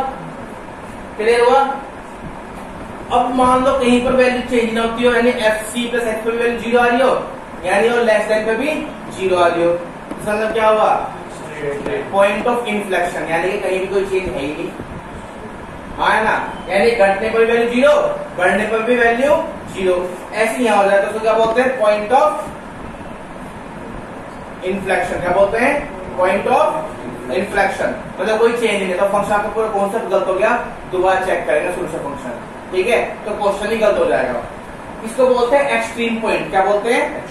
Speaker 1: क्लियर हुआ। अब मान लो कहीं पर वैल्यू चेंज ना होती हो, यानी एफ सी प्लस एच पे भी वैल्यू 0 आ रही हो, यानी और लेस देन पे भी 0 आ रही हो, तो मतलब क्या हुआ, पॉइंट ऑफ इन्फ्लेक्शन, यानी कि कहीं भी कोई चेंज है ही नहीं, हाँ ना। यानी घटने पर भी वैल्यू 0, बढ़ने पर भी वैल्यू 0, ऐसे यहां हो जाए तो क्या बोलते हैं, पॉइंट ऑफ इन्फ्लेक्शन, क्या बोलते हैं, पॉइंट ऑफ इन्फ्लेक्शन, मतलब कोई चेंज नहीं। तो फंक्शन आपका पूरा कॉन्सेप्ट गलत हो गया, दोबारा चेक करेंगे सोल्यूशन फंक्शन, ठीक है, तो क्वेश्चन ही गलत हो जाएगा। इसको बोलते हैं एक्सट्रीम पॉइंट, क्या बोलते हैं,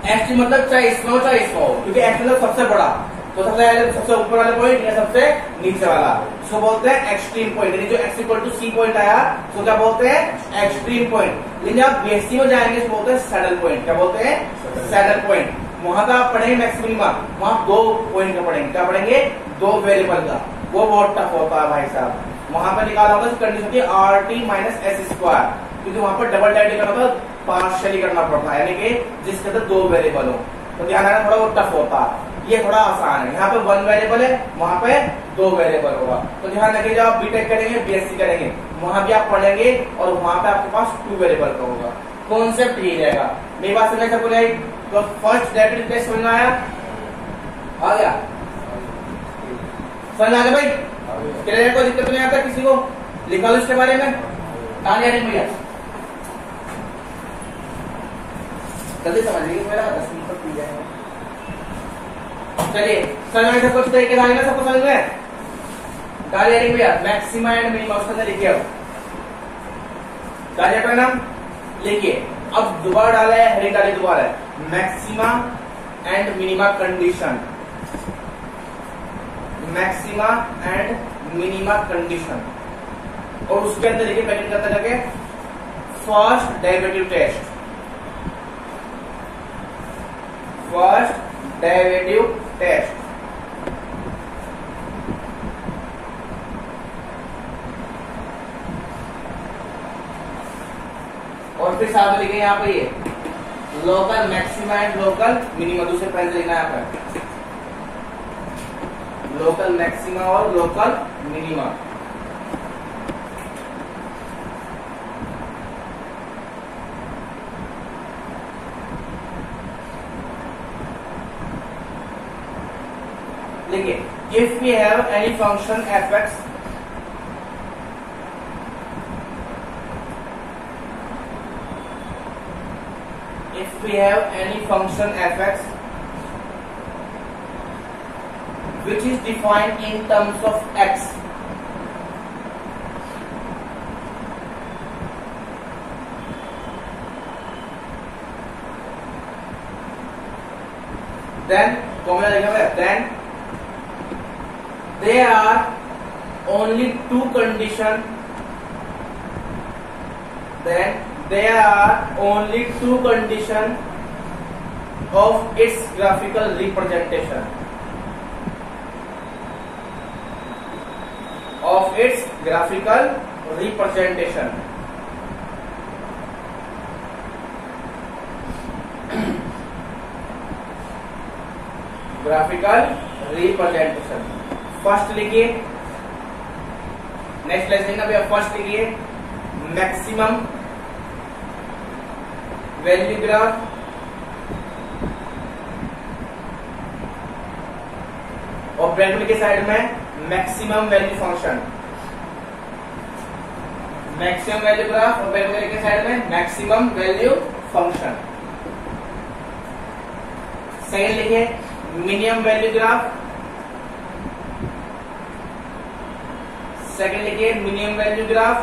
Speaker 1: एक्सट्रीम मतलब चाहे इसमें हो चाहे इसमें हो, क्योंकि एक्स मतलब सबसे बड़ा, तो सबसे ऊपर वाला पॉइंट या सबसे नीचे वाला, इसको बोलते हैं एक्सट्रीम पॉइंट। यानी जो x equal to c point आया तो क्या बोलते हैं, एक्सट्रीम पॉइंट। लेकिन जब आप बीएससी में जाएंगे तो बोलते हैं सैडल पॉइंट, क्या बोलते हैं, सैडल पॉइंट। वहां का आप पढ़ेंगे मैक्सिमिमा, वहां 2 पॉइंट का पढ़ेंगे, क्या पढ़ेंगे, 2 वेरिएबल का, वो बहुत टफ होता है भाई साहब। वहां पर निकाला होगा कंडीशन होती है R T minus S square, क्योंकि वहां पर डबल डाइविड करना होता है, पार्शियली करना पड़ता है, यानी कि जिसके अंदर 2 वेरिएबल हो, तो ध्यान रखना थोड़ा वो टफ होता है, ये थोड़ा आसान है। यहाँ पे 1 वेरिएबल है, वहां पे 2 वेरिएबल होगा, तो ध्यान रखिए जब आप बीटेक करेंगे बीएससी करेंगे वहां भी आप पढ़ेंगे और वहां पे आपके पास 2 वेरिएबल का होगा, कॉन्सेप्ट ये रहेगा। मेरी बात समझ सबको नहीं, तो फर्स्ट डेरिवेटिव टेस्ट समझ में आया, आ गया, समझ आ गया भाई, क्लियर, कोई दिक्कत नहीं आता किसी को, लिखा लो इसके बारे में, तालियां नहीं भैया, जल्दी समझ लीजिए, मेरा 10 मिनट तक पी जाएगा। चलिए समझ में कुछ तरीके आएगा सबको समझ में, तालियां नहीं भैया, मैक्सिमा एंड मिनिमा उसके अंदर लिखिए, अब तालियां का नाम लिखिए। अब दोबारा डाला है, हेडिंग डाली दोबारा है, maxima and minima condition, maxima and minima condition, और उसके अंदर देखिए पैटर्न करते लगे first derivative test, first derivative test, और फिर साथ में लिखे यहाँ पे ये local maxima and local minima, दूसरे पेन से लिखना है यहाँ पे लोकल मैक्सिमा और लोकल मिनिमा। देखिए, if we have any function f x, if we have any function f(x) which is defined in terms of x, then then there are only two conditions, then there are only two conditions of its graphical representation, of its graphical representation. Graphical representation first लिखिए, next lesson का भैया first लिखिए maximum value graph, और bracket के side में maximum value function, maximum value graph, और bracket के side में मैक्सिमम वैल्यू फंक्शन। सेकंड लिखिए मिनिमम वैल्यू ग्राफ, सेकंड लिखिए minimum value graph,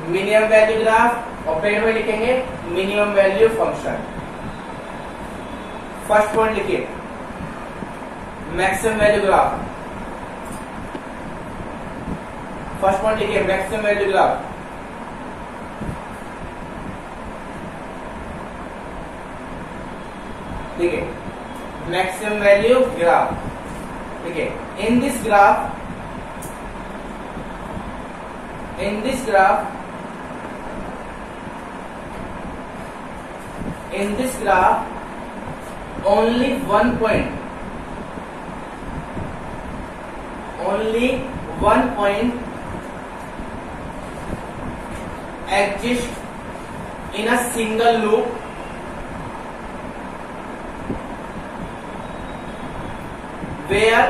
Speaker 1: minimum value graph, और पेड़ में लिखेंगे minimum value function. First point लिखिए maximum value graph, first point लिखिए मैक्सिमम वैल्यू ग्राफ, ठीक है, मैक्सिमम वैल्यू ग्राफ, ठीक है। In this graph only one point exists in a single loop where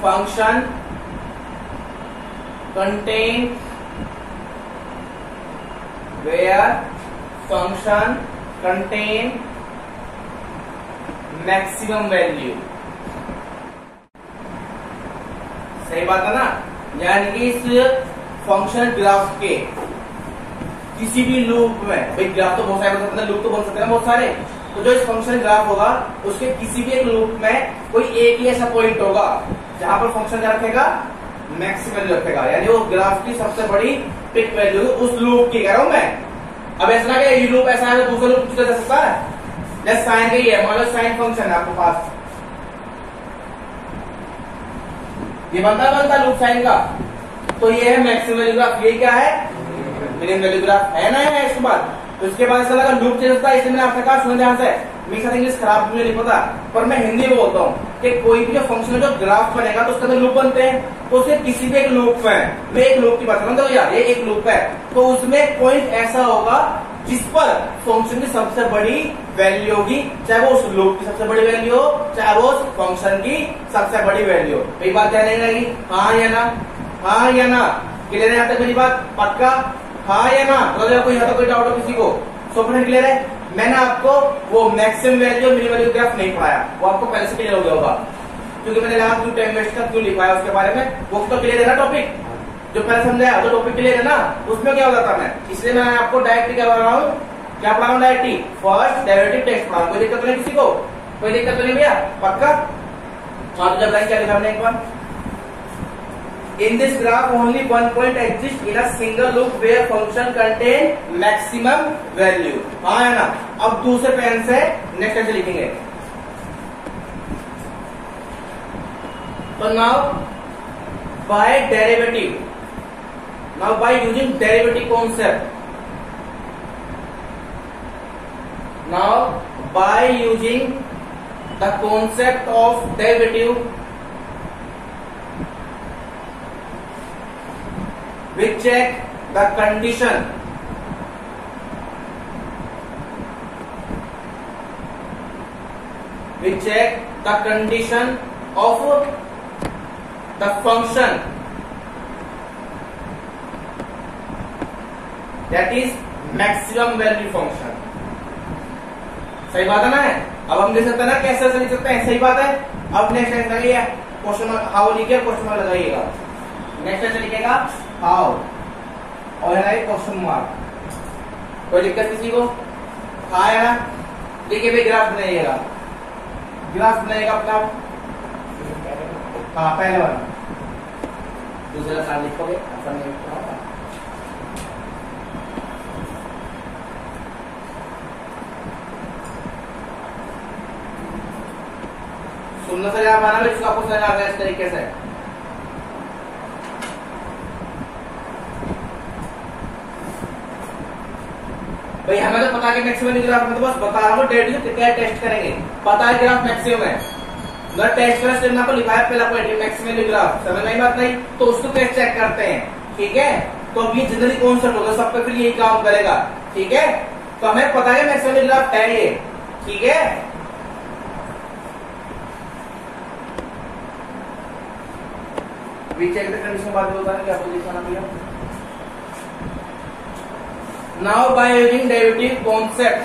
Speaker 1: function contain maximum value। सही बात है ना, यानी कि इस फंक्शन ग्राफ के किसी भी लूप में, भाई ग्राफ तो बहुत सारे बन सकते हैं, लूप तो बन सकते हैं बहुत सारे, तो जो इस फंक्शन ग्राफ होगा उसके किसी भी एक लूप में कोई एक ही ऐसा पॉइंट होगा जहां पर फंक्शन क्या रखेगा, मैक्सिमम वैल्यू रखेगा, यानी वो ग्राफ की सबसे बड़ी पिक वैल्यू उस लूप की कह रहा हूं मैं। अब ऐसा ना कि ये लूप ऐसा है तो दूसरा लूप पूछा जा सकता है, जैसे साइन का ही है, मान लो साइन फंक्शन है आपके पास, ये बनता लूप साइन का, तो ये है मैक्सिमम वैल्यू ग्राफ, ये क्या है मिनिमम वैल्यू ग्राफ, है ना, है इसके बाद। तो इसके बाद ऐसा लगा लूप चेंज होता है, इसलिए मैंने आपने कहा सुन ध्यान से, मेरी इंग्लिश खराब मुझे नहीं पता, पर मैं हिंदी में बोलता हूँ कि कोई भी जो फंक्शन जो ग्राफ बनेगा तो उसके अंदर लूप बनते हैं, तो उसे किसी भी एक लूप में, मैं एक लूप की बात कर रहा हूँ यार, ये एक लूप है, तो उसमें पॉइंट ऐसा होगा जिस पर फंक्शन की सबसे बड़ी वैल्यू होगी, चाहे वो उस लूप की सबसे बड़ी वैल्यू हो, चाहे वो उस फंक्शन की सबसे बड़ी वैल्यू हो। मेरी बात ध्यान रहेगी, हाँ या ना, हाँ या ना, क्लियर है यहाँ तक मेरी बात, पक्का हाँ या ना, अगर कोई यहाँ तक कोई डाउट हो किसी को, सब क्लियर है। मैंने आपको वो maximum value minimum value graph नहीं पढ़ाया, वो आपको पहले से क्लियर हो गया होगा, क्योंकि मैंने यहाँ क्यों टाइम वेस्ट कर क्यों लिखवाया उसके बारे में, वो तो क्लियर है ना टॉपिक, जो पहले समझाया तो टॉपिक क्लियर है ना, उसमें क्या होता था मैं, इसलिए मैं आपको डायरेक्टली क्या पढ़ा रहा हूँ, क्या पढ़ा रहा हूँ डायरेक्टली, फर्स्ट डेरिवेटिव टेक्स्ट पढ़ा, कोई दिक्कत नहीं किसी को, कोई दिक्कत नहीं भैया, पक्का। हाँ तो जब लाइन क्या लिखा हमने एक बार, in this graph only one point exists in a single loop where function contain maximum value, हाँ है ना। अब दूसरे पेन से नेक्स्ट ऐसे लिखेंगे, तो now by derivative, now by using derivative concept, now by using the concept of derivative, which check the condition of the function that is maximum value function। सही बात है ना? अब हम देख सकते हैं ना कैसे लिख सकते हैं, सही बात है। अब नेक्स्ट आंसर लगाइए, क्वेश्चन हाउ लिखे, क्वेश्चन मार्क लगाइएगा। नेक्स्ट आंसर लिखेगा हाउ और है क्वेश्चन मार्क। कोई दिक्कत किसी को? हाँ है ना? देखिए भाई ग्राफ बनाइएगा, ग्राफ बनाएगा अपना। हाँ पहले वाला, दूसरा साल लिखोगे अपन ने सुनने से आप आना इसको आपको समझ आ गया इस तरीके से। भाई हमें तो पता है कि मैक्सिमम ग्राफ में तो बस बता रहा हूँ डेट क्या टेस्ट करेंगे, पता है ग्राफ मैक्सिमम है, अगर टेस्ट करें स्टेप आपको लिखा है पहला पॉइंट मैक्सिमम ग्राफ, समझ नहीं बात नहीं तो उसको कैसे चेक करते हैं, ठीक है। तो अब ये जनरली कॉन्सेप्ट होगा सब पे, फिर यही काम करेगा, ठीक है। तो हमें पता है मैक्सिमम ग्राफ है ये, ठीक है। चेक द कंडीशन बाद में होता है क्या आपको दिखाना भैया। Now by using derivative concept,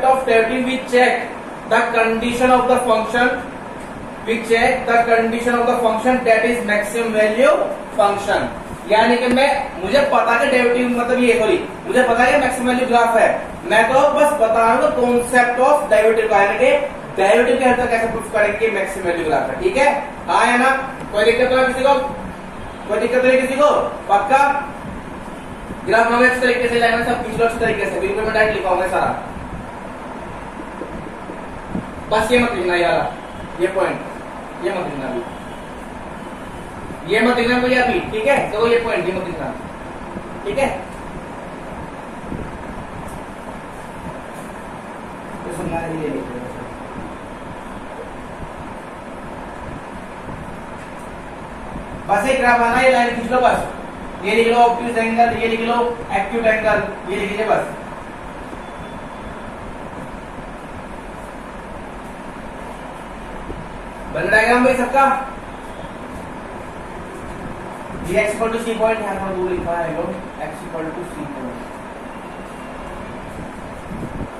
Speaker 1: of derivative, we check the condition of the function, that is maximum value function। यानी कि मुझे पता है डेरिवेटिव मतलब ये, सॉरी मुझे पता है मैक्सिमम वैल्यू ग्राफ है, मैं तो बस बता रहा हूँ कॉन्सेप्ट ऑफ डेरिवेटिव का, यानी कि डेरिवेटिव के हेल्प से कैसे प्रूफ करेंगे मैक्सिमम वैल्यू ग्राफ है, ठीक है। हाँ है ना? कोई दिक्कत नहीं किसी को? कोई दिक्कत नहीं किसी को? पक्का? ग्राफ में इस तरीके से लाइन सब खींच लो इस तरीके से, बिल्कुल मैं डायरेक्ट लिखाऊंगा सारा, बस ये मत लिखना यार, ये पॉइंट ये मत लिखना अभी, ये मत लिखना भैया अभी, ठीक है। तो ये पॉइंट ये मत लिखना, ठीक है। तो सुनना ये लिखो, बस एक ग्राफ आना, ये लाइन खींच लो बस, ये लिख लो ऑब्ट्यूज एंगल, ये लिख लो एक्यूट एंगल, ये लिख लीजिए बस। बन डायग्राम भाई सबका। ये x equal to c point यहाँ पर दूर लिखा है लोग, x equal to c point,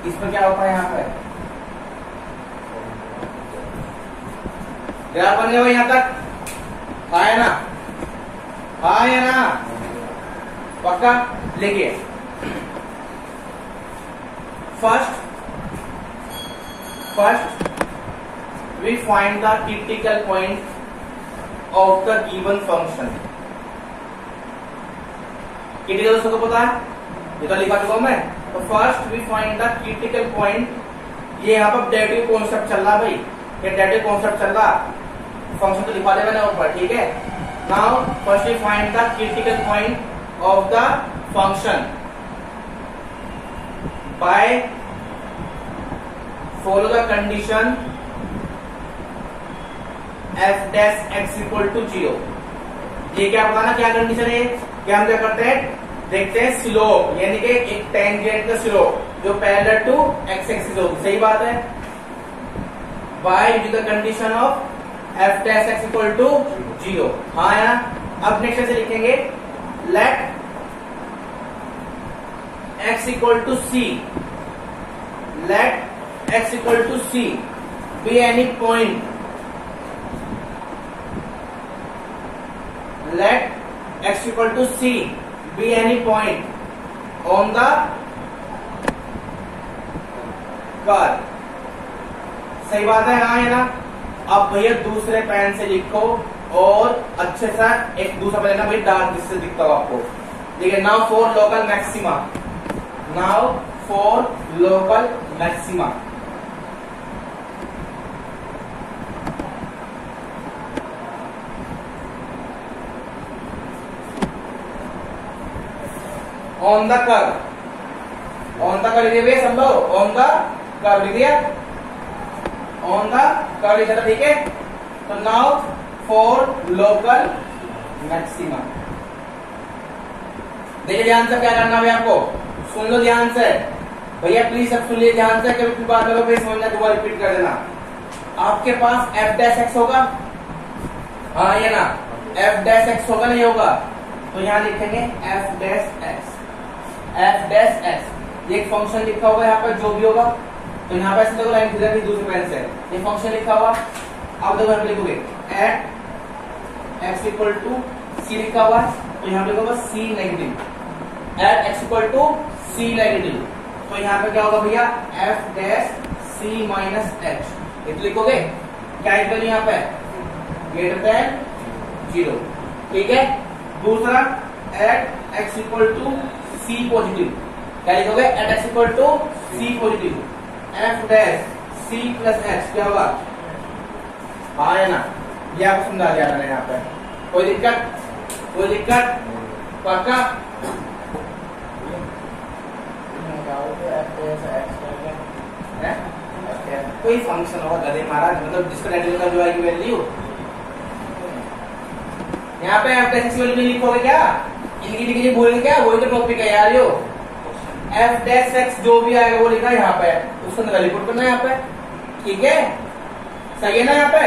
Speaker 1: इस पर क्या होता है यहाँ पर ग्राफ बन गया भाई यहाँ तक, है ना? हाँ या ना? पक्का? लिखिए first we find the critical point of the given function। Critical दोस्तों को पता है, ये तो लिखा चुका हूं मैं। तो first we find the critical point, ये यहाँ पर डेरिवेटिव कॉन्सेप्ट चल रहा भाई, ये डेरिवेटिव कॉन्सेप्ट चल रहा, फंक्शन तो लिखा दे मैंने ऊपर, ठीक है। Now first we find the critical point of the function by follow the condition f dash x equal to 0। ये क्या बताना, क्या कंडीशन है, क्या हम क्या करते हैं, देखते हैं स्लोप, यानी कि एक टेंजेंट का स्लोप जो पैरेलल टू x एक्सिस होगी, सही बात है। By using the condition of f dash x equal to 0। हाँ है ना? अब नेक्स्ट से लिखेंगे let x equal to c, let x equal to c be any point, let x equal to c be any point on the curve। सही बात है, हाँ है ना? अब भैया दूसरे पेन से लिखो और अच्छे से एक दूसरा पेन लेना भाई, डार्क जिससे दिखता हो आपको। देखिए now for local maxima, now for local maxima, on the curve, on the curve लिख दिया सब लोग, ऑन द कर्व लिख दिया, ऑन द कर्व लिखा था, ठीक है। तो नाउ फॉर लोकल मैक्सिमा। देखिए ध्यान से क्या करना है आपको, सुन लो ध्यान से भैया, प्लीज सब सुन लीजिए ध्यान से, कभी बात करो फिर समझना, दोबारा रिपीट कर देना। आपके पास एफ डैश एक्स होगा, हाँ ये ना, एफ डैश एक्स होगा नहीं होगा, तो यहाँ लिखेंगे F dash x, F dash x, ये एक फंक्शन लिखा होगा यहाँ पर जो भी होगा, तो यहाँ पे ऐसे देखो लाइन किधर की दूसरे पेन से ये फंक्शन लिखा हुआ। अब देखो यहाँ पे लिखोगे at x equal to c लिखा हुआ, तो यहाँ पे लिखोगे c negative, at x equal to c negative, तो यहाँ पे क्या होगा भैया f dash c minus h, ये लिखोगे क्या इक्वल यहाँ पे ग्रेटर देन 0, ठीक है। दूसरा at x equal to c positive, क्या लिखोगे at x equal to c positive, f dash c plus h क्या होगा, हाँ है ना, ये आपको समझा दिया मैंने यहाँ पे, कोई दिक्कत, कोई दिक्कत, पक्का। कोई फंक्शन होगा गधे महाराज, मतलब जिसका नेगेटिव जो आएगी वैल्यू, यहाँ पे एफ डैश की वैल्यू लिखोगे क्या, इनकी डिग्री भूलेंगे क्या, वही तो टॉपिक है यार यो, एफ डैश एक्स जो भी आएगा वो लिखा है यहाँ पे, उसको वैल्यू पुट करना है यहाँ पे, ठीक है, सही है ना यहाँ पे।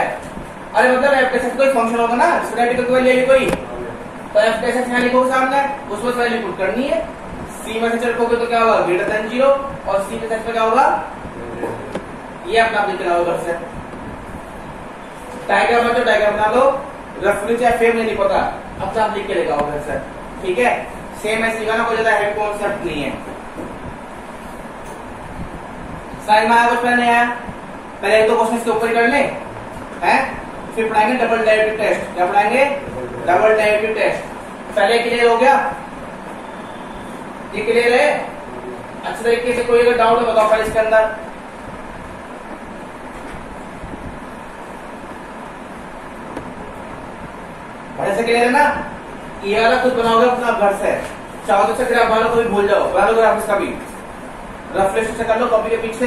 Speaker 1: अरे मतलब एफ डैश एक्स कोई फंक्शन होगा ना, जिसका नेगेटिव की वैल्यू कोई, तो एफ डैश एक्स यहाँ लिखोगे सामने, उसमें वैल्यू पुट करनी है, सी में से रखोगे तो क्या होगा ग्रेटर देन 0, और सी के साथ क्या होगा, ये अपना आप लिख रहा होगा से डायग्राम में, तो डायग्राम बना लो रफली, चाहे फेम नहीं पता, अब आप लिख के लेगा होगा सर, ठीक है। सेम ऐसे लिखा ना, कोई ज्यादा हेड कॉन्सेप्ट नहीं है। साइड में आया कुछ पहले आया, पहले एक दो क्वेश्चन इसके ऊपर कर ले हैं, फिर पढ़ाएंगे डबल डेरिवेटिव टेस्ट, क्या पढ़ाएंगे डबल डेरिवेटिव टेस्ट। पहले क्लियर हो गया, ये क्लियर है अच्छे तरीके से, कोई अगर डाउट है बताओ पहले इसके अंदर। बड़े से क्लियर है ना, ये वाला कुछ बनाओगे अपना घर से, चाहो तो ग्राफ बना लो, कभी भूल जाओ, बना लो ग्राफ इसका भी, रेफरेंस से कर लो कॉपी के पीछे,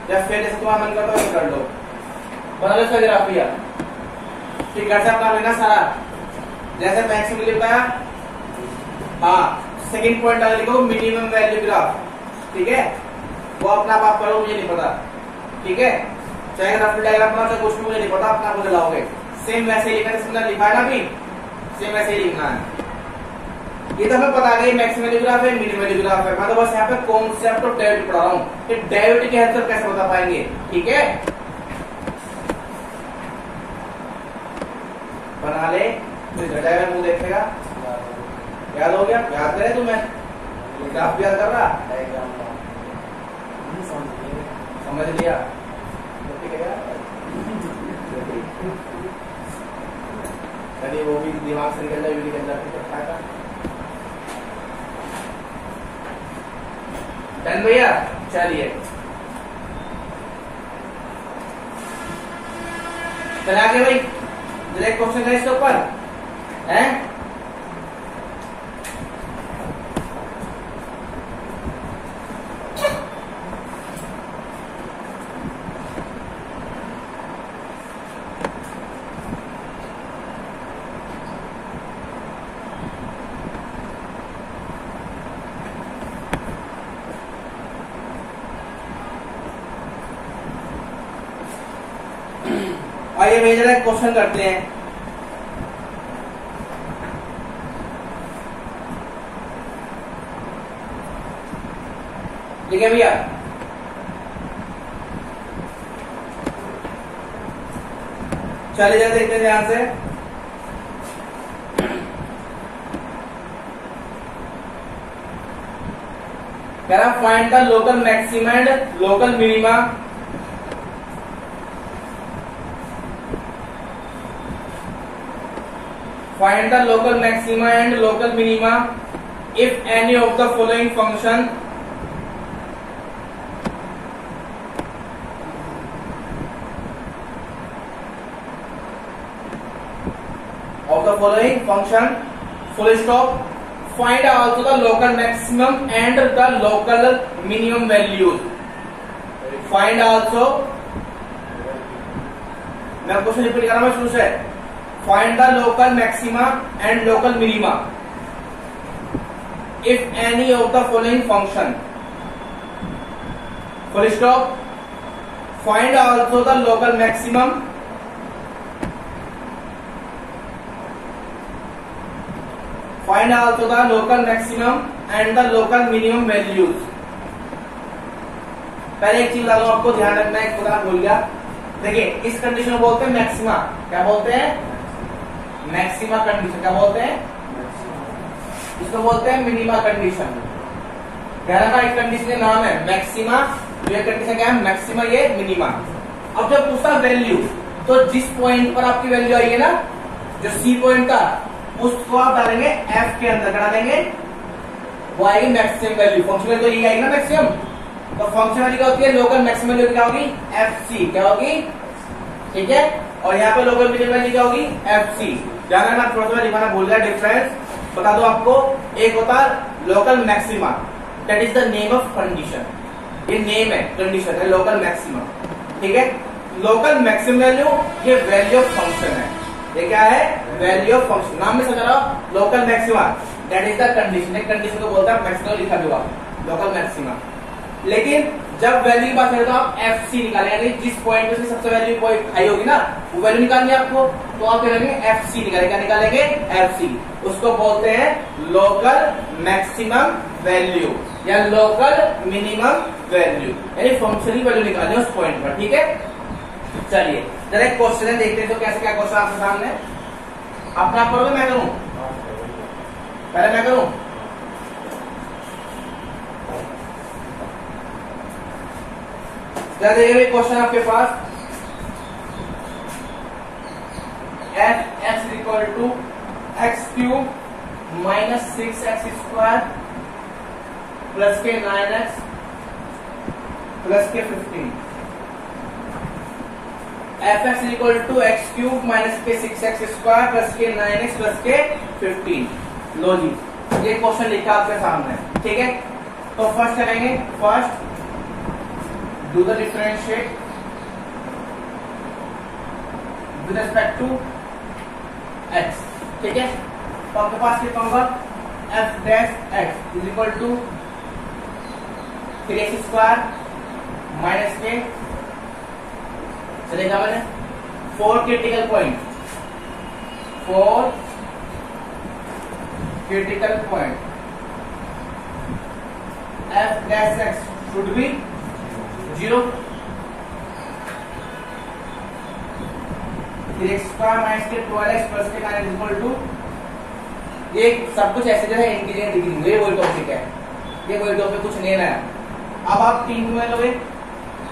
Speaker 1: या फिर जैसे तुम्हारा मन करता है कर लो, बना लो इसका ग्राफ भैया, ठीक घर से अपना लेना सारा, जैसे मैक्सिमम लिखा है, हाँ सेकंड पॉइंट आगे लिखो मिनिमम वैल्यू ग्राफ, ठीक है, वो अपना आप करो, मुझे नहीं पता, ठीक है, चाहे रफ डायग्राम बना तो कुछ मुझे नहीं पता, अपना आप लगाओगे, सेम वैसे ही लिखा है, लिखा है ना भी, सेम वैसे ही लिखना है। ये तो हमें पता गई मैक्सिमम वैल्यू ग्राफ है, मिनिमम वैल्यू ग्राफ है, मैं तो बस यहाँ पे कॉन्सेप्ट और डेरिवेटिव पढ़ा रहा हूँ, कि डेरिवेटिव के आंसर कैसे बता पाएंगे, ठीक है। बना ले, घटाया मुंह देखेगा, याद हो गया, याद करे तुम्हें, ग्राफ भी याद कर रहा, समझ लिया, ठीक है। कभी वो भी दिमाग से निकल जाए, निकल जाता, डन भैया, चलिए चला के भाई, जरा एक क्वेश्चन है इसके ऊपर है, आइए भैया जरा क्वेश्चन करते हैं। ठीक है भैया, चलिए जरा देखते हैं ध्यान से। कह रहा find the local maxima and local minima find the local maxima and local minima if any of the following function full stop, find also the local maximum and the local minimum values, find also, मैं question repeat कर रहा हूं शुरू से, find the local maxima and local minima if any of the following function, full stop. Find also the local maximum find also the local maximum and the local minimum values। पहले एक चीज बता दूं आपको, ध्यान रखना है, एक बात भूल गया। देखिए इस कंडीशन को बोलते हैं मैक्सिमा। क्या बोलते हैं? Maxima condition. क्या बोलते हैं? इसको बोलते हैं मिनिमा कंडीशन। ध्यान रखना, एक कंडीशन का नाम है मैक्सिमा, ये कंडीशन क्या है? मैक्सिमा, ये मिनिमा। अब जब पूछता वैल्यू, तो जिस पॉइंट पर आपकी वैल्यू आई है ना, जो सी पॉइंट का, उसको आप डालेंगे एफ के अंदर, क्या डालेंगे? वो आएगी मैक्सिमम वैल्यू। फंक्शन वैल्यू तो यही आएगी ना मैक्सिमम, तो फंक्शन वैल्यू क्या होती है? लोकल मैक्सिमम वैल्यू क्या होगी? F c. क्या होगी? ठीक है। और यहाँ पे लोकल मिनिमम वैल्यू क्या होगी? F c. ध्यान रखना, थोड़ा सा लिखाना भूल गया, डिफरेंस बता दो आपको। एक होता है local maxima, that is the name of condition. ये नेम है, कंडीशन है लोकल मैक्सिमा। ठीक है। लोकल मैक्सिमम वैल्यू ये वैल्यू ऑफ फंक्शन है। ये क्या है? Value of function. नाम में समझ रहा हो, local maxima that is the condition. एक कंडीशन को बोलता है मैक्सिमम, लिखा भी हुआ लोकल मैक्सिमा। लेकिन जब वैल्यू की बात करें तो आप एफ सी निकालेंगे, यानी जिस पॉइंट पे सबसे वैल्यू पॉइंट हाई होगी ना, वो वैल्यू निकालनी है आपको, तो आप क्या करेंगे? एफ सी निकालेंगे। क्या निकालेंगे? F c. उसको बोलते हैं लोकल मैक्सिमम वैल्यू या लोकल मिनिमम वैल्यू, यानी फंक्शन की वैल्यू निकालनी है उस पॉइंट पर। ठीक है। चलिए जरा एक क्वेश्चन देखते हैं, तो कैसे क्या क्वेश्चन आपके सामने। अपना आप करोगे, मैं करूं? पहले मैं करूं। देखिए क्वेश्चन आपके पास, f x equal to x cube minus 6x square plus के 9x प्लस के 15। F x equal to x cube minus के 6x स्क्वायर प्लस के 9x प्लस के 15। लो जी, ये क्वेश्चन लिखा आपके सामने। ठीक है। तो फर्स्ट करेंगे, first do the differentiate with respect to x। ठीक है। तो आपके पास कितना होगा? F dash x is equal to 3x square minus के, चलेगा मैंने 4 critical point, 4 critical point f dash x should be 0। 3x square minus के 12x प्लस के 9 इक्वल टू, ये सब कुछ ऐसे जो है इंटीजर डिग्री, ये वही टॉपिक है, ये वही टॉपिक, कुछ नहीं है। अब आप 3 में लोगे,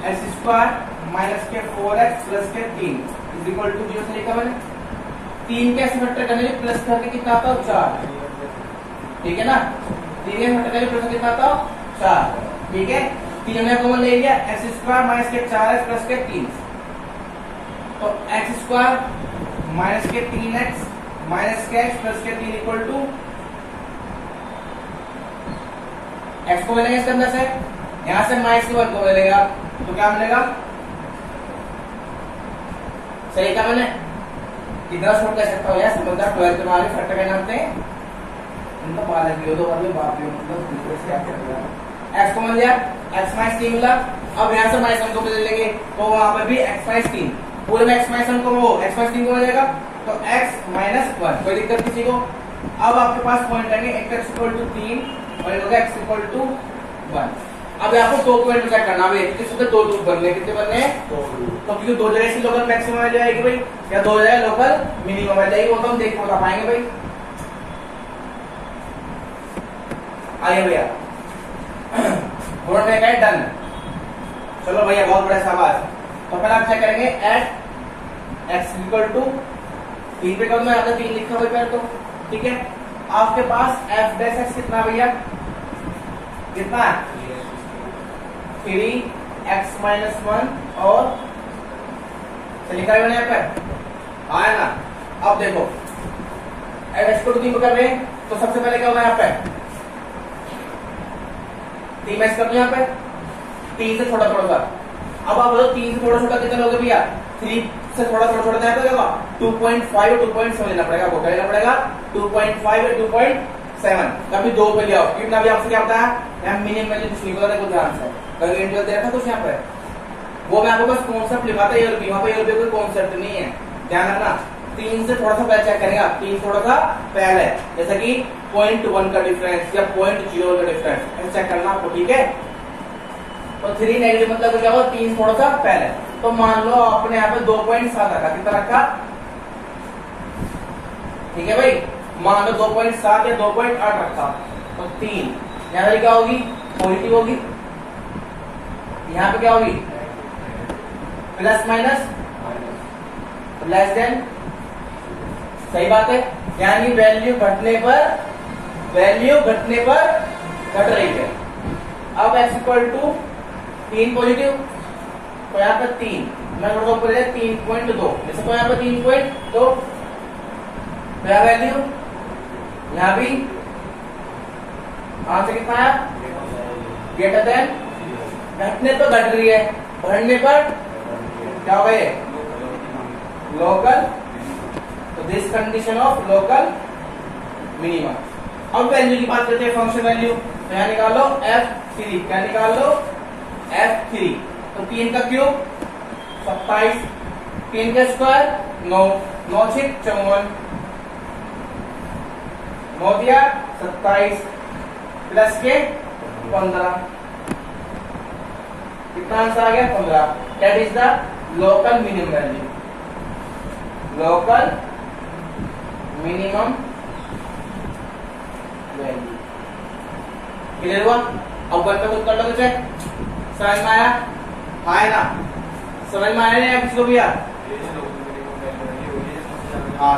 Speaker 1: एक्स स्क्वायर माइनस के 4x प्लस के 3 इज इक्वल टू 0 से लिखा मैंने। 3 के फैक्टर करने में प्लस करके कितना आता है? 4। ठीक है ना। 3 के फैक्टर करने प्लस कितना आता है? 4। ठीक है। 3 हमने कॉमन ले लिया, एक्स स्क्वायर माइनस के 4x प्लस के 3, तो एक्स स्क्वायर माइनस के 3x माइनस के x प्लस के 3 इक्वल टू, x को मिलेगा इसके अंदर से, यहां से माइनस के 1 को मिलेगा, तो क्या मिलेगा? सही कहा मैंने? कितना शॉर्ट कह सकता हूँ यार, समझदार 12th में वाले फैक्टर का नाम थे, इनका बालक भी हो तो वाले बाप भी हो, मतलब क्या कर रहा है। x को मिल गया, x माइनस 3 मिला। अब यहाँ से माइनस 1 को ले लेंगे, तो वहां पर भी x माइनस 3, पूरे में x माइनस 1 को वो x माइनस 3 को मिलेगा, तो x माइनस 1, कोई दिक्कत किसी को। अब आपके पास पॉइंट आएंगे, एक x इक्वल टू 3 और एक होगा x इक्वल टू 1। अब आपको 2 पॉइंट चेक करना है, कितने 2 लूप बनने, कितने बनने हैं? 2 लूप। तो क्योंकि 2 जगह से लोकल मैक्सिमम आ जाएगी भाई, या 2 जगह लोकल मिनिमम आ जाएगी, वो तो हम देख के बता पाएंगे भाई। आइए भैया, बोर्ड में क्या डन। चलो भैया, बहुत बड़ा शाबाश। तो पहले आप चेक करेंगे एट एक्स इक्वल टू 3 पे कब मैं आता 3 लिखा हुआ पहले तो, ठीक है। आपके पास एफ डैश एक्स कितना भैया, कितना है? 3x माइनस 1 और लिखा है मैंने यहाँ पे, आया ना। अब देखो एफ एक्स को 3 पे कर रहे हैं, तो सबसे पहले क्या होगा यहाँ पे 3x कर दो यहाँ पे 3 से छोटा थोड़ा सा। अब आप बोलो 3 से थोड़ा छोटा कितना लोगे भैया? 3 से थोड़ा थोड़ा थोड़ा जाएगा क्या होगा 2.5 और 2.7 लेना पड़ेगा, आपको क्या लेना पड़ेगा 2.5 और 2.7। कभी दो पे लिया क्योंकि अभी आपसे क्या बताया यहाँ मिनिमम वैल्यू कुछ नहीं पता देखो ध्यान से, कभी इंटीग्रल दे रखा था कुछ यहाँ पे वो मैं आपको बस कॉन्सेप्ट लिखा था ये और वहां पे ये कोई कॉन्सेप्ट नहीं है, ध्यान रखना। 3 से थोड़ा सा पहले चेक करेंगे, 3 थोड़ा सा पहले जैसा कि 0.1 का डिफरेंस या 0.0 का डिफरेंस ऐसे चेक करना आपको, ठीक है। तो 3 नेगेटिव मतलब क्या होगा 3 थोड़ा सा पहले। तो मान लो आपने यहाँ पे 2.7 रखा, कितना रखा, ठीक है भाई, मान लो 2.7 या 2.8 रखा तो 3 यहाँ पे क्या होगी पॉजिटिव होगी, यहाँ पे क्या होगी प्लस माइनस लेस देन, सही बात है, यानी वैल्यू घटने पर घट रही है। अब x इक्वल टू 3 पॉजिटिव तो यहाँ पर 3 मैं थोड़ा ऊपर 3.2 जैसे तो यहाँ पर 3.2 क्या वैल्यू यहाँ भी आंसर कितना है ग्रेटर देन, घटने पर घट रही है, बढ़ने पर क्या होगा ये लोकल, तो this condition of local minimum. अब वैल्यू की बात करते हैं फंक्शन वैल्यू, तो यहाँ निकालो f3, क्या निकाल लो f3, तो 3 का क्यूब 27, 3 का स्क्वायर 9, 9 6 54, 9 दिया 27 प्लस के 15, कितना आंसर आ गया 15, that is the local minimum value, local minimum value. Clear हुआ? अब वन पे कुछ कर लो चेक, समझ में आया? आया ना, समझ में आया नहीं किसको भैया? हाँ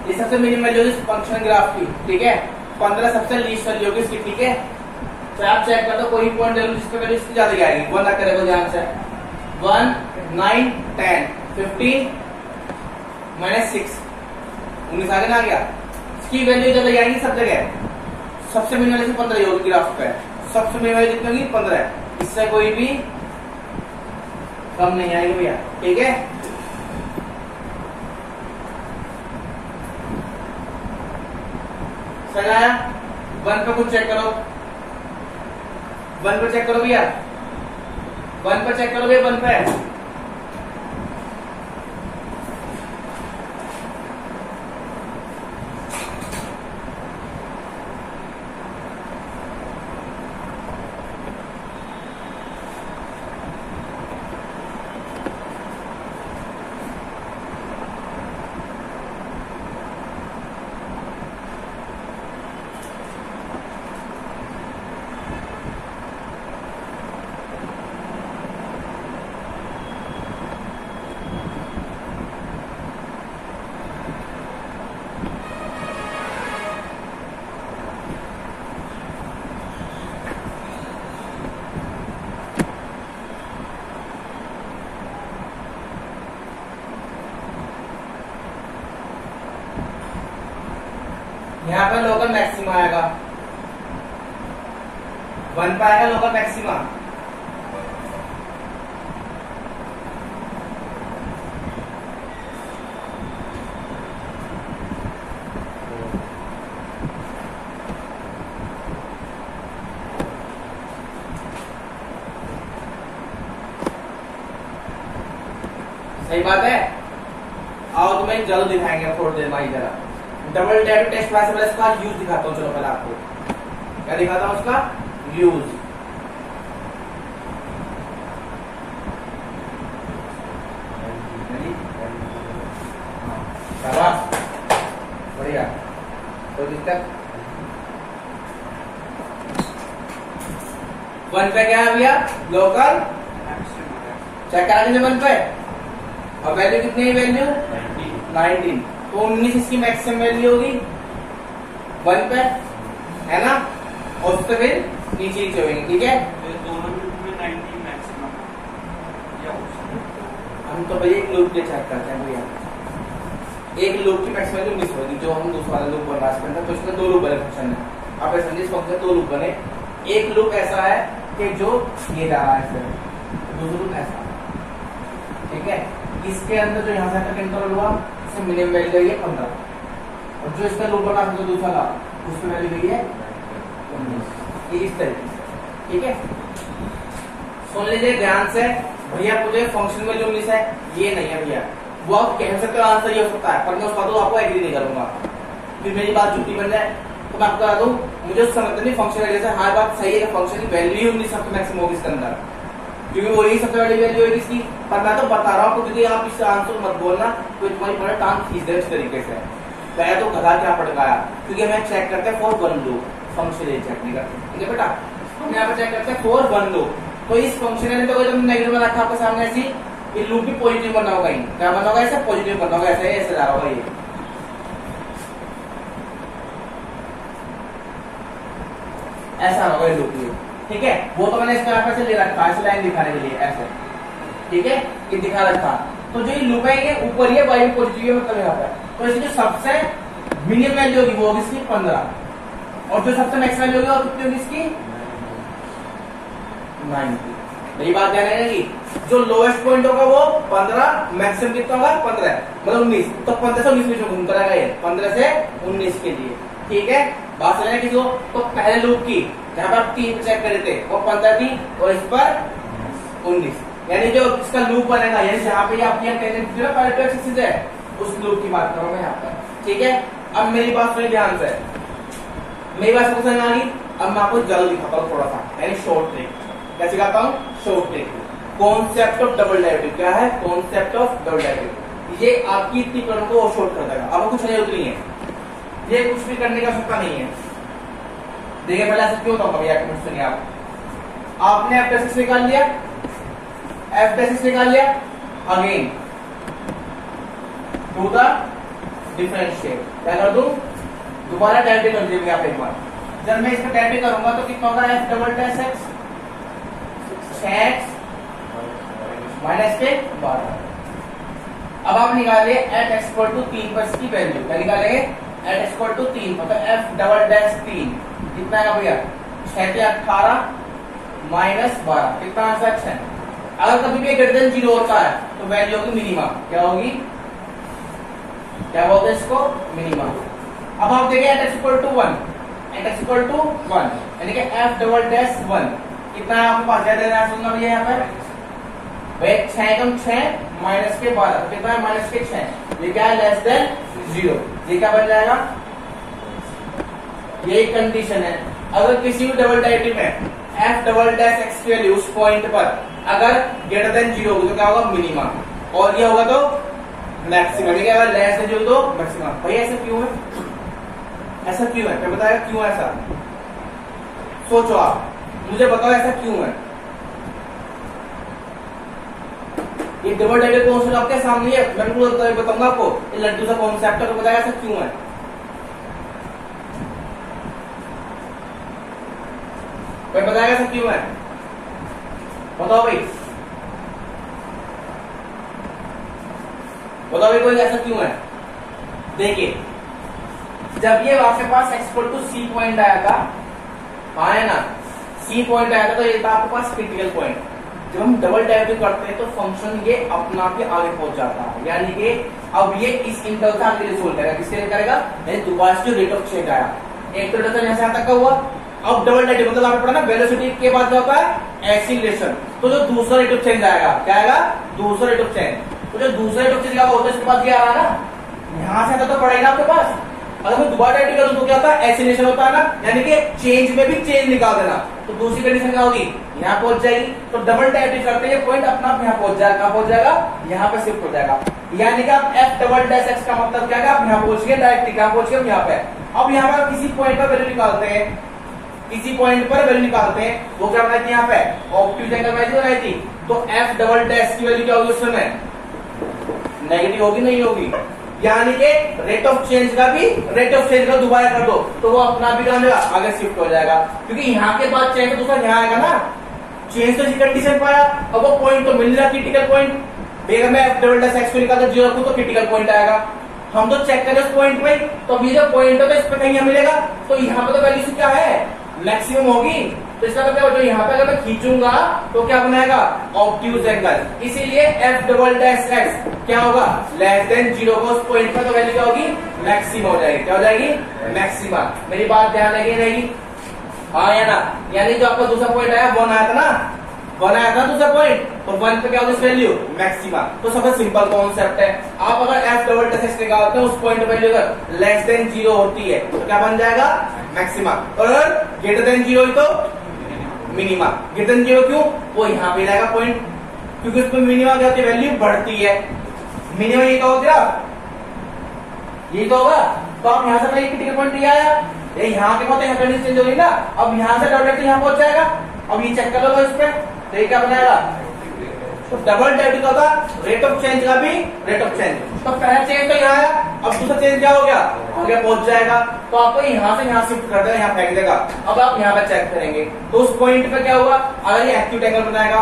Speaker 1: ये सबसे मिनिमम वैल्यू इस फंक्शन ग्राफ की, ठीक है। 15 सबसे लीस्ट वैल्यू होगी इसकी, ठीक है। तो आप चेक कर दो कोई पॉइंट ले लो जिस पे वैल्यू इसकी ज्यादा आएगी, 1 रख कर देखो ध्यान से, 1 9 10 15 -6 19 आगे ना आ गया, इसकी वैल्यू ज्यादा आएगी सब जगह, सबसे मिनिमम वैल्यू 15 होगी ग्राफ पे, सबसे मिनिमम वैल्यू कितनी होगी 15, इससे कोई भी कम नहीं आएगी भैया, ठीक है। समझ आया? 1 पे कुछ चेक करो, 1 पे चेक करो भैया, 1 पे चेक करो भैया, 1 पे यहाँ पे लोकल मैक्सिमा आएगा, 1 पे आएगा लोकल मैक्सिमा, सही बात है। आओ तुम्हें जल्द दिखाएंगे थोड़ी देर में, जरा डबल डेट टेस्ट पहले इसका यूज दिखाता हूँ। चलो पहले आपको क्या दिखाता हूँ, उसका यूज। शाबाश, बढ़िया। तो दिक्कत 1 पे क्या है भैया लोकल, चेक करा दीजिए 1 पे, और वैल्यू कितनी है, वैल्यू 19, तो 19 इसकी मैक्सिमम वैल्यू होगी 1 पे, है ना, और उससे फिर नीचे नीचे होंगे, ठीक है।
Speaker 2: दोनों में 19 मैक्सिमम,
Speaker 1: हम तो भैया एक लूप के चेक करते हैं भैया, एक लूप की मैक्सिमम वैल्यू मिस होगी, जो हम दूसरा वाला लूप बना सकते हैं, तो इसमें 2 लूप बने फंक्शन है, आप समझिए इस फंक्शन 2 लूप बने। एक लूप ऐसा है कि जो ये जा रहा है, दूसरा लूप ऐसा, ठीक है। इसके अंदर जो यहाँ से इंटरवल हुआ इसमें मिनिमम वैल्यू गई है 15, और जो इसका लूप बना जो दूसरा था उसमें वैल्यू गई है 19। इस तरीके से, ठीक है। सुन लीजिए ध्यान से भैया, मुझे फंक्शन में जो मिस है ये नहीं है भैया, वो आप कह सकते हो आंसर ये हो सकता है, पर मैं उसका तो आपको एग्री नहीं करूंगा, फिर मेरी बात झूठी बन जाए। तो मैं आपको बता दूं, मुझे उस समझते नहीं फंक्शन वैल्यू से, हाँ बात सही है, फंक्शन की वैल्यू ही 19 सबसे मैक्सिमम होगी इसके अंदर, क्योंकि वही सबसे बड़ी वैल्यू है इसकी। पर मैं तो बता रहा हूँ आपको, क्योंकि आप इस आंसर मत बोलना तो तुम्हारी पूरा टांग खींच दे इस तरीके से। गया तो गधा क्या पड़ गया, क्योंकि हमें चेक करते हैं for one loop, function check नहीं करते, ठीक है बेटा। हम यहाँ पे चेक करते हैं फॉर वन लूप, तो इस फंक्शन में तो नेगेटिव में रखा आपके सामने, ऐसी ये लूप भी पॉजिटिव बनना होगा, क्या बनना होगा, ऐसे पॉजिटिव बनना होगा, ऐसे ऐसे जा रहा होगा ये, ऐसा होगा ये लूप, ठीक है। वो तो मैंने इसको यहाँ पे से ले रखा है, ऐसे लाइन दिखाने के लिए ऐसे, ठीक है, ये दिखा रखा। तो जो ये लूप है ये ऊपर ये वाई पॉजिटिव है, मतलब यहाँ पे, तो इसकी जो सबसे मिनिमम वैल्यू होगी वो होगी इसकी 15, और जो सबसे मैक्स वैल्यू होगी वो कितनी होगी इसकी 90। मेरी बात ध्यान रहेगी, जो लोएस्ट पॉइंट होगा वो 15, मैक्सिमम कितना होगा 15, मतलब 19, तो 15 से 19 में घूमता रहेगा ये, 15 से 19 के लिए, ठीक है। बात समझ किसी को, तो पहले लूप की जहां पर 3 चेक करे थे वो 15 थी, और इस पर 19, यानी जो इसका लूप बनेगा, यानी जहां पे आप पहले है उस लूप की बात करूंगा यहाँ पर, ठीक है। अब मेरी बात सुनिए ध्यान से, मेरी बात समझ आ गई। अब मैं आपको जल्द दिखाता हूँ थोड़ा सा, यानी शॉर्ट ट्रिक, क्या सिखाता हूँ, short trick, concept of double derivative. क्या है कॉन्सेप्ट ऑफ डबल डेरिवेटिव? ये आपकी इतनी प्रॉब्लम को शॉर्ट कर देगा, आपको कुछ नहीं उतनी है, ये कुछ भी करने का आवश्यकता नहीं है। देखिए पहले ऐसा क्यों होता भैया, सुनिए आपने एफ बेसिस निकाल लिया, एफ बेसिस निकाल लिया, अगेन टू द डिफरेंशिएट, क्या कर दूं, दोबारा डेरिवेटिव कर दीजिए आप एक बार। जब मैं इसका डेरिवेटिव करूंगा तो कितना होगा, F double dash x 6x minus के 12। अब आप निकालिए एट एक्स इक्वल टू 3 पर इसकी वैल्यू, क्या निकालेंगे, एट एक्स इक्वल टू 3, मतलब एफ डबल डैश 3 कितना है भैया, 6 के 18 माइनस 12, कितना आंसर 6। अगर कभी भी ग्रेटर देन 0 होता है तो वैल्यू होगी मिनिमम, क्या होगी, क्या बोलते हैं इसको, मिनिमम। अब आप देखिए at x equal to 1, at x equal to 1, यानी कि एफ डबल डैश 1 कितना है आपके पास, क्या देना है सुनना भैया यहाँ पर, भाई 6 कम 6 माइनस के 12, कितना है माइनस के 6, ये क्या है लेस देन 0, ये क्या बन जाएगा, ये कंडीशन है। अगर किसी भी डबल डेरिवेटिव में एफ डबल डैश एक्स की वैल्यू उस पॉइंट पर अगर ग्रेटर देन 0 होगी तो क्या होगा, मिनिमम, और ये होगा तो मैक्सिमम, ठीक है। अगर लेस देन 0 तो मैक्सिमम। भैया ऐसा क्यों है, ऐसा क्यों है, मैं बताया क्यों ऐसा, सोचो आप, मुझे बताओ ऐसा क्यों है। ये डबल डेरिवेटिव कॉन्सेप्ट आपके सामने है, मैं बिल्कुल बताऊंगा आपको, ये लड्डू सा कॉन्सेप्ट है, तो बताया ऐसा क्यों है। कोई बताएगा ऐसा क्यों है, बताओ भाई, बताओ भाई कोई ऐसा क्यों है। देखिए जब ये आपके पास x equal to c point आया था, आया ना, सी पॉइंट आया था, तो ये था आपके पास क्रिटिकल पॉइंट। जब हम डबल डेरिवेटिव करते हैं तो फंक्शन ये अपना के आगे पहुंच जाता है, यानी कि अब ये इस इंटरवल का आगे सोल्व करेगा, किसके लिए करेगा, यानी दोबारा से जो रेट ऑफ चेंज आया, एक तो रिडक्शन यहाँ से यहाँ तक का हुआ, अब डबल डेरिवेटिव मतलब आपको पढ़ा ना वेलोसिटी के बाद क्या होता है एक्सीलरेशन, तो जो दूसरा रेट ऑफ चेंज आएगा क्या आएगा, दूसरा रेट ऑफ चेंज, तो जो दूसरा रेट ऑफ चेंज क्या होता है इसके पास क्या आ रहा है ना, यहाँ से तो पड़ेगा आपके पास। अगर मैं दोबारा डेरिवेटिव करूं तो क्या होता है, एक्सीलरेशन होता है ना, यानी कि चेंज में भी चेंज निकाल देना, तो दूसरी कंडीशन क्या होगी, यहाँ पहुंच जाएगी। तो डबल डेरिवेटिव करते हैं पॉइंट अपना आप यहाँ पहुंच जाएगा, पहुंच जाएगा, यहाँ पे शिफ्ट हो जाएगा, यानी कि आप एफ डबल डैश एक्स का मतलब क्या है, आप यहाँ पहुंच गए डायरेक्टली, कहाँ पहुंच गए यहाँ पे। अब यहाँ पर किसी पॉइंट पर वैल्यू निकालते हैं, किसी पॉइंट पर वैल्यू निकालते हैं, वो क्या बनाई थी यहाँ पे, ऑब्ट्यूज एंगल वैल्यू बनाई थी, तो एफ डबल डैश की वैल्यू क्या होगी उस समय, नेगेटिव होगी, नहीं होगी, यानी कि रेट ऑफ चेंज का भी रेट ऑफ चेंज का दोबारा कर दो तो वो अपना भी क्या हो जाएगा, आगे शिफ्ट हो जाएगा, क्योंकि यहाँ के बाद चेंज दूसरा यहाँ आएगा ना, चेंज तो कंडीशन पाया, अब वो पॉइंट तो मिल रहा क्रिटिकल पॉइंट, अगर मैं एफ डबल डैश एक्स को निकाल 0 रखूं तो क्रिटिकल पॉइंट आएगा, हम तो चेक करें उस पॉइंट में, तो अभी जो पॉइंट है तो इस पर कहीं मिलेगा, तो यहाँ पे तो वैल्यू क्या है, मैक्सिमम होगी, तो इसका मतलब क्या हो, जो यहाँ पे अगर मैं खींचूंगा तो क्या बनाएगा, ऑब्ट्यूज एंगल, इसीलिए एफ डबल डैश एक्स क्या होगा, लेस देन 0 को उस पॉइंट पर, तो वैल्यू क्या होगी, मैक्सिमा हो जाएगी, क्या हो जाएगी, मैक्सिमा। मेरी बात ध्यान लगी रहेगी, हाँ या ना, यानी जो आपका दूसरा पॉइंट आया 1 आया था ना, 1 आया था दूसरा पॉइंट, तो 1 पे क्या होगी वैल्यू, मैक्सिमा। तो सबसे सिंपल कॉन्सेप्ट है, आप अगर एफ डबल डैश एक्स निकालते हो उस पॉइंट वैल्यू अगर लेस देन 0 होती है तो क्या बन जाएगा, मैक्सिमा, और अगर ग्रेटर देन 0 तो मिनिमा। ग्रेटर देन 0 क्यों, वो यहाँ पे रहेगा पॉइंट, क्योंकि उसमें मिनिमा क्या होती है, वैल्यू बढ़ती है, मिनिमम ये तो होगा, ये तो होगा। तो आप यहाँ से अपना क्रिटिकल पॉइंट लिया आया, ये यहाँ के पहुंचे, यहाँ कंडीशन चेंज होगी ना, अब यहाँ से डायरेक्टली यहाँ पहुंच जाएगा। अब ये चेक कर लो इस पे, तो ये क्या बनाएगा, तो डबल डेरिवेटिव होगा रेट ऑफ चेंज का भी रेट ऑफ चेंज। तो पहला चेंज तो यहाँ आया, अब दूसरा चेंज क्या हो गया, आगे पहुंच जाएगा, तो आपको यहाँ से यहाँ शिफ्ट कर देगा, यहाँ फेंक देगा। अब आप यहाँ पे चेक करेंगे तो उस पॉइंट पे क्या होगा, अगर ये एक्यूट एंगल बनाएगा,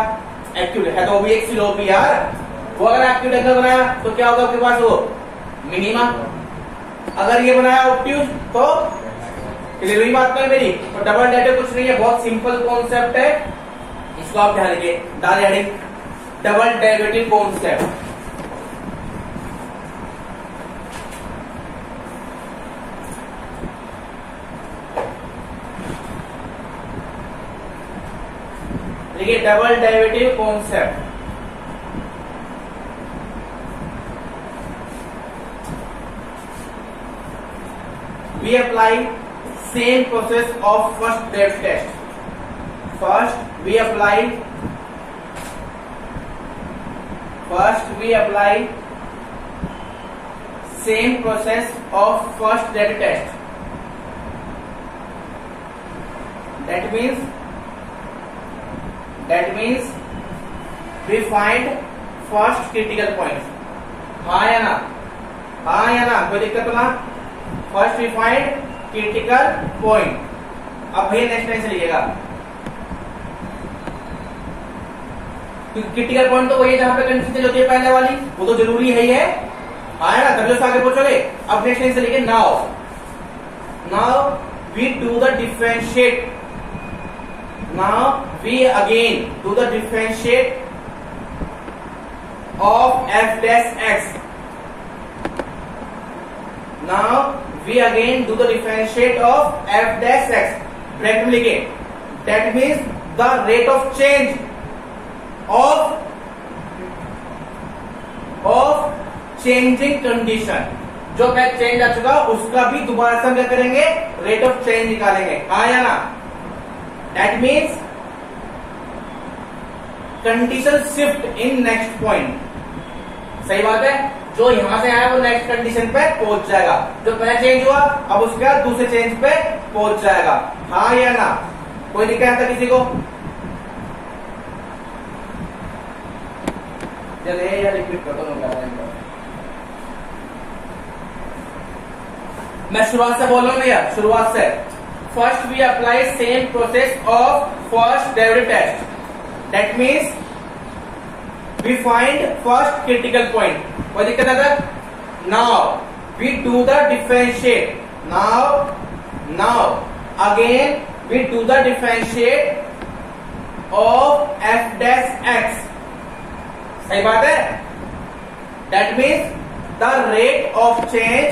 Speaker 1: एक्यूट है तो वो भी एक स्लोप ही यार, वो अगर एक्यूट एंगल बनाया तो क्या होगा आपके पास, वो मिनिमा। अगर ये बनाया ऑब्ट्यूज तो क्लियर बात है मेरी। तो डबल डेरिवेटिव कुछ नहीं है, बहुत सिंपल कॉन्सेप्ट है, इसको आप ध्यान रखिए, डाल हेडिंग डबल डेरिवेटिव कॉन्सेप्ट। देखिए double derivative concept, we apply same process of first derivative test. First we apply same process of first derivative test. That means we find first critical point. हाँ या ना, हाँ या ना, कोई दिक्कत तो ना। First we find critical point. अब भैया नेक्स्ट लाइन से लिखिएगा, क्रिटिकल पॉइंट तो वही है जहां पे कंडीशन चेंज होती है पहले वाली, वो तो जरूरी है ही है, आया ना, तभी उससे आगे पूछोगे। अब नेक्स्ट लाइन से लिखिए, now we do the differentiate, now we again do the differentiate of f dash x. Now we again do the differentiate of f dash x, bracket में लिखे, that means the rate of change of changing condition, जो पहले change आ चुका उसका भी दोबारा से हम क्या करेंगे, रेट ऑफ चेंज निकालेंगे, हाँ या ना। that means condition shift in next point, सही बात है, जो यहां से आया वो नेक्स्ट कंडीशन पे पहुंच जाएगा, जो पहले चेंज हुआ अब उसके बाद दूसरे चेंज पे पहुंच जाएगा, हाँ या ना। कोई दिक्कत आता किसी को, चले या रिपीट करता हूं, मैं शुरुआत से बोल रहा हूं भैया, शुरुआत से। First we apply same process of first derivative test, that means we find first critical point, कोई दिक्कत आता है। now we do the differentiate, now again we do the differentiate of f dash x, सही बात है। that means the rate of change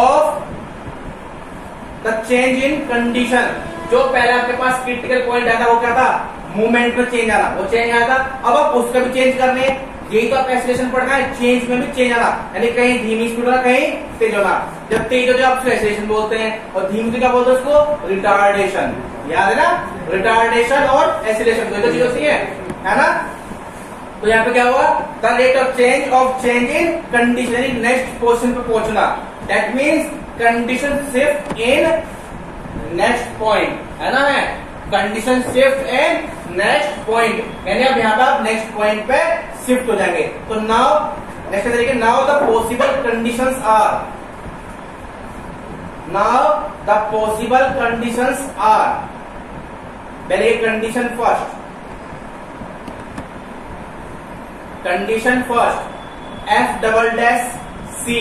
Speaker 1: of the change in condition, जो पहले आपके पास क्रिटिकल पॉइंट आया था वो क्या था, मूवमेंट में चेंज आना, वो चेंज आया था, अब आप उसका भी चेंज करने, यही तो आप एक्सीलरेशन पढ़ना है, चेंज में भी चेंज आना, यानी कहीं धीमी स्पीड होना, कहीं तेज होना। जब तेज हो जाए आप एक्सीलरेशन बोलते हैं, और धीमी को क्या बोलते हैं, उसको रिटार्डेशन, याद है ना, रिटार्डेशन और एक्सीलरेशन दो चीज होती है ना। तो यहाँ पे क्या हुआ, the rate of change in condition, next position पे पहुंचना, that means condition shift in next point, है ना, है condition shift in next point, यानी अब यहाँ पे आप नेक्स्ट पॉइंट पे शिफ्ट हो जाएंगे। तो नाउ नेक्स्ट तरीके, now the possible conditions are, पहले condition first f double dash c,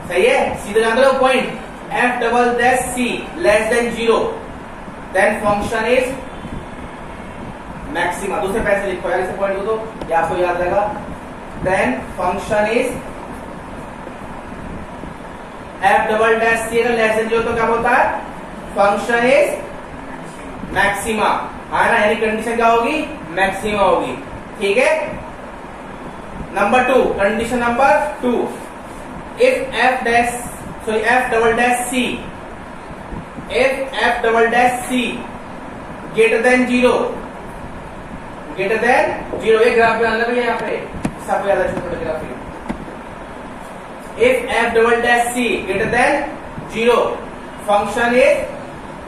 Speaker 1: सही है, सीधे जानते हो point f double dash c less than 0 then function is maxima. दूसरे पैसे लिखो यार, इसे पॉइंट दो तो ये आपको याद रहेगा। Then function is f double dash c अगर लेस देन 0 तो क्या होता है, फंक्शन इज मैक्सिमा, है ना, यानी कंडीशन क्या होगी, मैक्सिमा होगी। ठीक है। Number 2, condition number 2, if f double dash c greater than 0 ये ग्राफ बनाना भैया यहाँ पे सबको याद है, छोटे graph. If f double dash c greater than 0 function is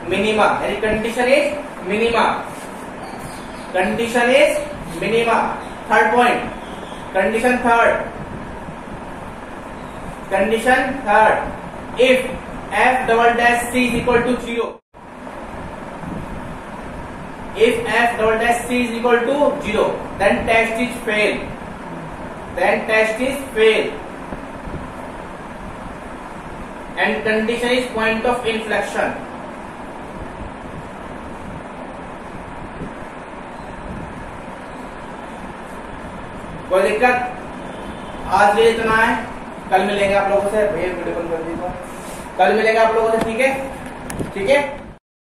Speaker 1: minima, यानी condition is minima, condition is minima. Third point, condition third, if f double dash c is equal to 0, if f double dash c is equal to 0 then test is fail, and condition is point of inflection। कोई दिक्कत? आज ये इतना है, कल मिलेंगे आप लोगों से। भैया वीडियो बंद कर दीजिए, कल मिलेंगे आप लोगों से। ठीक है।